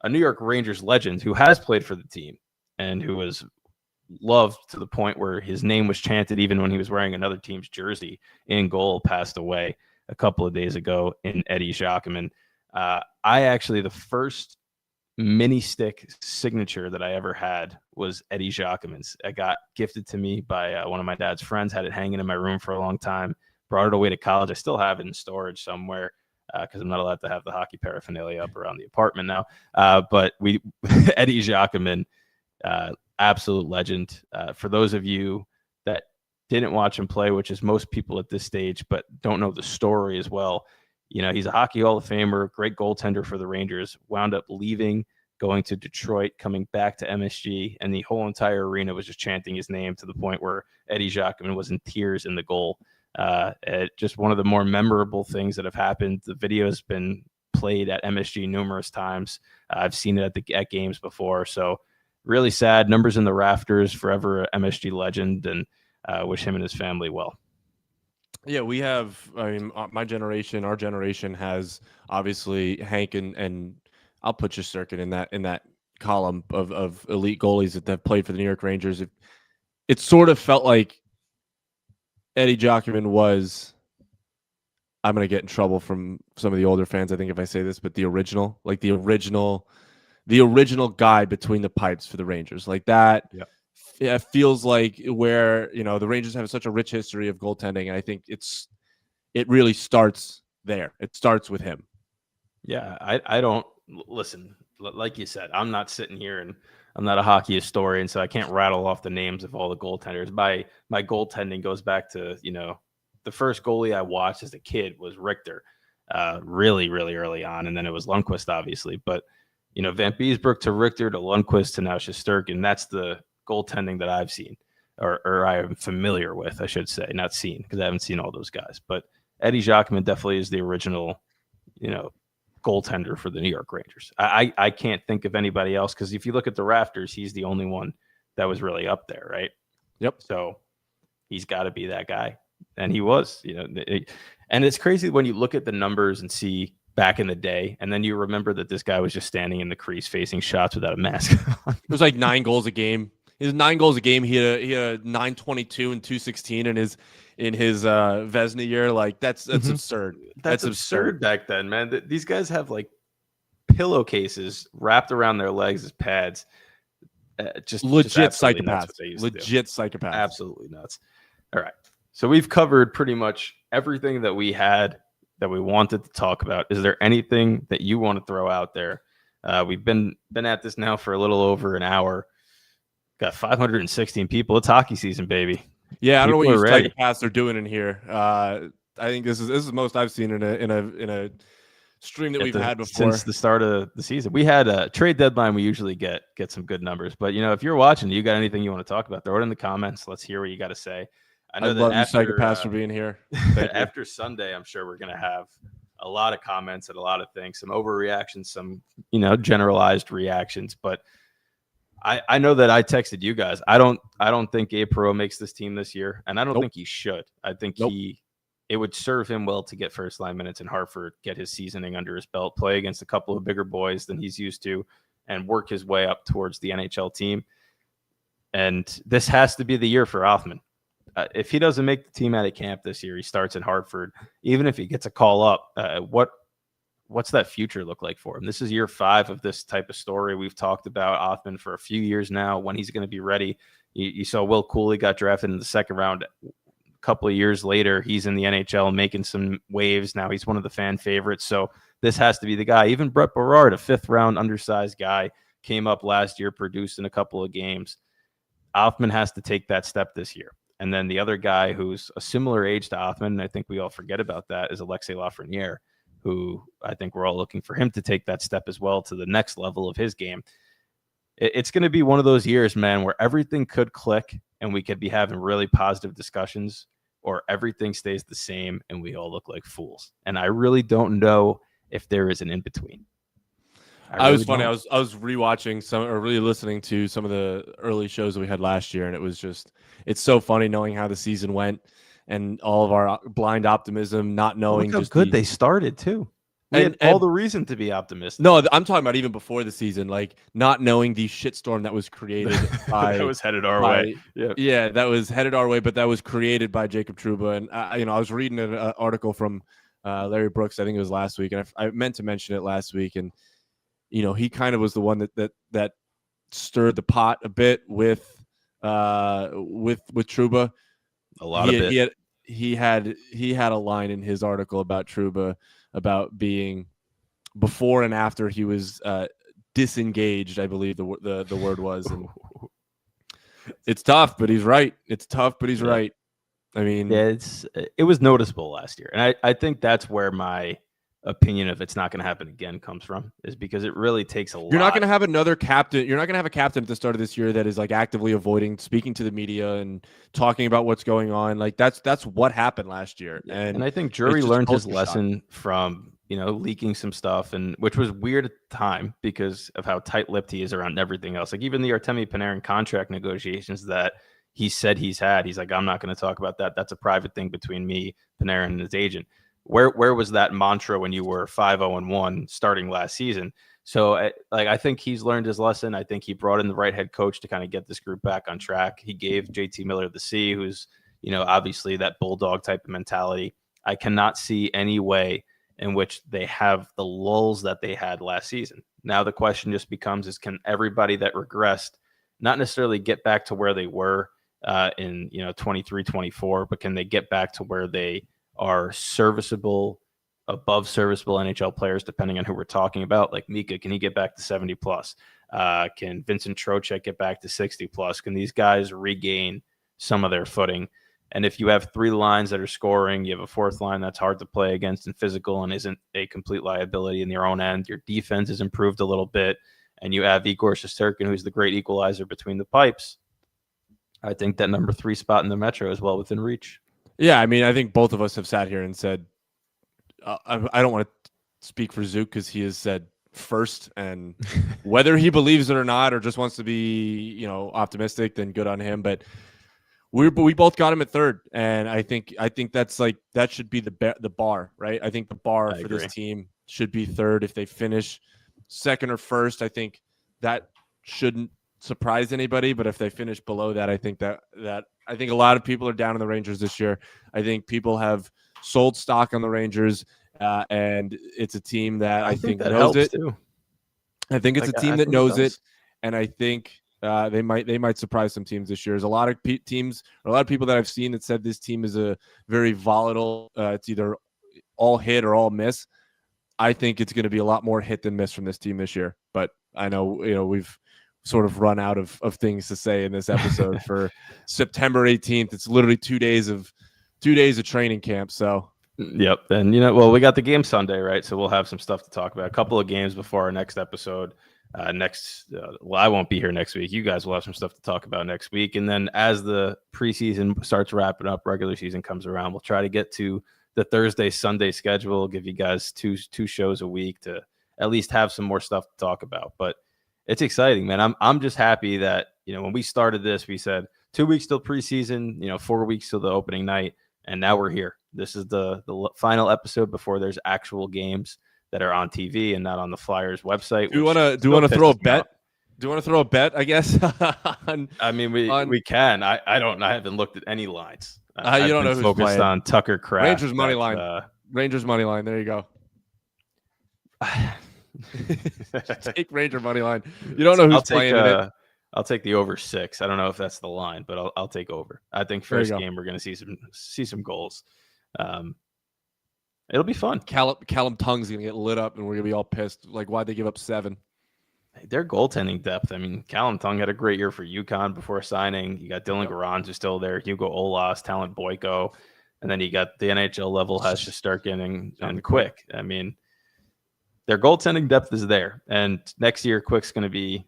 a New York Rangers legend who has played for the team and who was loved to the point where his name was chanted even when he was wearing another team's jersey in goal, passed away a couple of days ago in Eddie Jacquemin. The first mini stick signature that I ever had was Eddie Jacquemin's. I got gifted to me by one of my dad's friends, had it hanging in my room for a long time, brought it away to college. I still have it in storage somewhere because I'm not allowed to have the hockey paraphernalia up around the apartment now. But Eddie Jacquemin, absolute legend. For those of you that didn't watch him play, which is most people at this stage, but don't know the story as well. He's a Hockey Hall of Famer, great goaltender for the Rangers, wound up leaving, going to Detroit, coming back to MSG, and the whole entire arena was just chanting his name to the point where Eddie Jacquemin was in tears in the goal. Just one of the more memorable things that have happened. The video has been played at MSG numerous times. I've seen it at games before. So really sad. Numbers in the rafters, forever a MSG legend, and wish him and his family well. Yeah, we have, our generation has obviously Hank and I'll put your circuit in that column of elite goalies that have played for the New York Rangers. It sort of felt like Eddie Jacquemin was, I'm going to get in trouble from some of the older fans, I think, if I say this, but the original guy between the pipes for the Rangers. Like that. Yeah. Yeah, it feels like where, the Rangers have such a rich history of goaltending. And I think it really starts there. It starts with him. Yeah, I don't listen. Like you said, I'm not sitting here and I'm not a hockey historian, so I can't rattle off the names of all the goaltenders. My goaltending goes back to, the first goalie I watched as a kid was Richter, really, really early on. And then it was Lundqvist, obviously. But, Van Beesbrook to Richter to Lundqvist to now Shesterkin, that's the goaltending that I've seen or I am familiar with, I should say, not seen because I haven't seen all those guys. But Eddie Jacquemin definitely is the original, goaltender for the New York Rangers. I can't think of anybody else because if you look at the rafters, he's the only one that was really up there, right? Yep. So he's got to be that guy. And he was, and it's crazy when you look at the numbers and see back in the day, and then you remember that this guy was just standing in the crease facing shots without a mask on. It was like 9 goals a game. His 9 goals a game. He had 922 and 216 in his Vezina year. Like that's absurd. That's absurd back then, man. These guys have like pillowcases wrapped around their legs as pads. Just legit psychopaths. Legit psychopaths. Absolutely nuts. All right. So we've covered pretty much everything that we had that we wanted to talk about. Is there anything that you want to throw out there? We've been at this now for a little over an hour. Got 516 people. It's hockey season, baby. Yeah, I don't know what you psychopaths are doing in here. I think this is the most I've seen in a stream that we've had before since the start of the season. We had a trade deadline. We usually get some good numbers, but if you're watching, you got anything you want to talk about, throw it in the comments. Let's hear what you got to say. I know love you psychopaths for being here. After Sunday, I'm sure we're going to have a lot of comments and a lot of things, some overreactions, some generalized reactions, but I know that I texted you guys. I don't think Gabe Perreault makes this team this year, and I don't think he should. I think it would serve him well to get first line minutes in Hartford, get his seasoning under his belt, play against a couple of bigger boys than he's used to, and work his way up towards the NHL team. And this has to be the year for Othmann. If he doesn't make the team out of camp this year, he starts in Hartford. Even if he gets a call up, what's that future look like for him? This is year 5 of this type of story. We've talked about Othmann for a few years now, when he's going to be ready. You saw Will Cooley got drafted in the second round. A couple of years later, he's in the NHL making some waves. Now he's one of the fan favorites. So this has to be the guy. Even Brett Berard, a 5th round undersized guy, came up last year, produced in a couple of games. Othmann has to take that step this year. And then the other guy who's a similar age to Othmann, and I think we all forget about that, is Alexei Lafreniere, who I think we're all looking for him to take that step as well to the next level of his game. It's going to be one of those years, man, where everything could click and we could be having really positive discussions, or everything stays the same and we all look like fools. And I really don't know if there is an in-between. I was rewatching really listening to some of the early shows that we had last year, and it's so funny knowing how the season went and all of our blind optimism, not knowing how good they started too. We had all the reason to be optimistic. No, I'm talking about even before the season, like not knowing the shitstorm that was created by that was headed our way. Yeah, that was headed our way, but that was created by Jacob Trouba. And I was reading an article from Larry Brooks. I think it was last week, and I meant to mention it last week. And he kind of was the one that stirred the pot a bit with Trouba. A lot of it. He had a line in his article about Trouba about being before and after he was disengaged, I believe the word was. And it's tough, but he's right. Right. I mean, it was noticeable last year, and I think that's where my opinion of it's not going to happen again comes from, is because it really takes a lot. You're not going to have another captain. You're not going to have a captain at the start of this year that is like actively avoiding speaking to the media and talking about what's going on. Like that's what happened last year. And I think Drury learned his lesson from, leaking some stuff, and which was weird at the time because of how tight-lipped he is around everything else. Like even the Artemi Panarin contract negotiations that he said he's like, I'm not going to talk about that. That's a private thing between me, Panarin, and his agent. Where was that mantra when you were 5-0-1 starting last season? So I think he's learned his lesson. I think he brought in the right head coach to kind of get this group back on track. He gave JT Miller the C, who's, obviously that bulldog type of mentality. I cannot see any way in which they have the lulls that they had last season. Now the question just becomes can everybody that regressed not necessarily get back to where they were in 23, 24, but can they get back to where they are serviceable, above serviceable NHL players, depending on who we're talking about. Like Mika, can he get back to 70 plus? Can Vincent Trocheck get back to 60 plus? Can these guys regain some of their footing? And if you have 3 lines that are scoring, you have a 4th line that's hard to play against and physical and isn't a complete liability in their own end. Your defense has improved a little bit, and you have Igor Shesterkin, who's the great equalizer between the pipes. I think that number 3 spot in the Metro is well within reach. Yeah, I mean, I think both of us have sat here and said, I don't want to speak for Zook because he has said first, and whether he believes it or not, or just wants to be, optimistic, then good on him. But we both got him at 3rd, and I think that's that should be the bar, right? I think the bar for this team should be 3rd. If they finish 2nd or 1st, I think that shouldn't surprise anybody. But if they finish below that, I think I think a lot of people are down on the Rangers this year. I think people have sold stock on the Rangers, and it's a team that I think that knows it. Too. I think it's a team that knows it, and I think they might surprise some teams this year. There's a lot of teams, or a lot of people that I've seen that said this team is a very volatile. It's either all hit or all miss. I think it's going to be a lot more hit than miss from this team this year. But I know we've sort of run out of things to say in this episode for September 18th. It's literally 2 days of training camp. So Yep. And, well, we got the game Sunday, right? So we'll have some stuff to talk about. A couple of games before our next episode. I won't be here next week. You guys will have some stuff to talk about next week. And then as the preseason starts wrapping up, regular season comes around, we'll try to get to the Thursday, Sunday schedule, give you guys two shows a week to at least have some more stuff to talk about. But it's exciting, man. I'm just happy that, when we started this, we said 2 weeks till preseason, 4 weeks till the opening night. And now we're here. This is the final episode before there's actual games that are on TV and not on the Flyers website. Do you want to throw a bet? Do you want to throw a bet? I guess. We can. I don't. I haven't looked at any lines. You don't know who's focused playing. On Tucker Kraft. Rangers money line. Rangers money line. There you go. Take Ranger money line. You don't know who's playing in it. I'll take the over 6. I don't know if that's the line, but I'll take over. I think first game we're going to see some goals. It'll be fun. Callum Tung's going to get lit up, and we're going to be all pissed. Like, why'd they give up 7? Their goaltending depth. I mean, Callum Tung had a great year for UConn before signing. You got Dylan Garand who's still there, Hugo Olas, Talent Boyko, and then you got the NHL level has to start getting and Quick. I mean, their goaltending depth is there, and next year Quick's going to be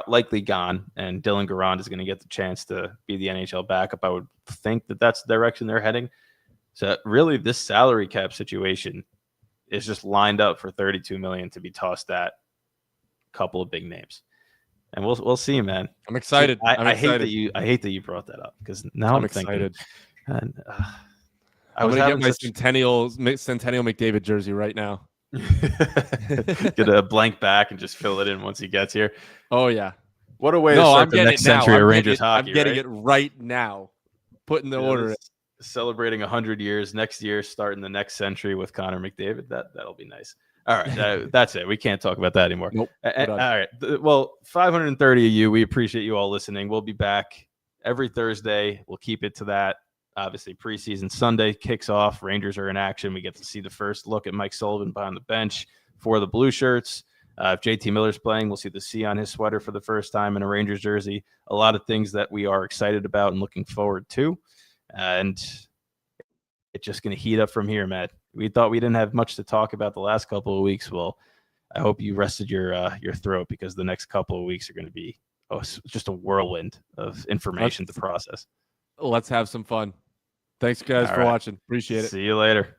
likely gone, and Dylan Garand is going to get the chance to be the NHL backup. I would think that that's the direction they're heading. So really, this salary cap situation is just lined up for $32 million to be tossed at a couple of big names, and we'll see, man. I'm excited. I hate that you brought that up because now I'm excited. I'm going to get my Centennial McDavid jersey right now. Get a blank back and just fill it in once he gets here. Oh yeah, what a way to start the next century of Rangers hockey. I'm getting it right now. Putting the order in. Celebrating 100 years next year, starting the next century with Connor McDavid. That'll be nice. All right, that's it. We can't talk about that anymore. Nope. All right. Well, 530 of you. We appreciate you all listening. We'll be back every Thursday. We'll keep it to that. Obviously, preseason Sunday kicks off. Rangers are in action. We get to see the first look at Mike Sullivan behind the bench for the Blue Shirts. If JT Miller's playing, we'll see the C on his sweater for the first time in a Rangers jersey. A lot of things that we are excited about and looking forward to. And it's just going to heat up from here, Matt. We thought we didn't have much to talk about the last couple of weeks. Well, I hope you rested your throat because the next couple of weeks are going to be just a whirlwind of information to process. Let's have some fun. Thanks, guys, for watching. Appreciate it. See you later.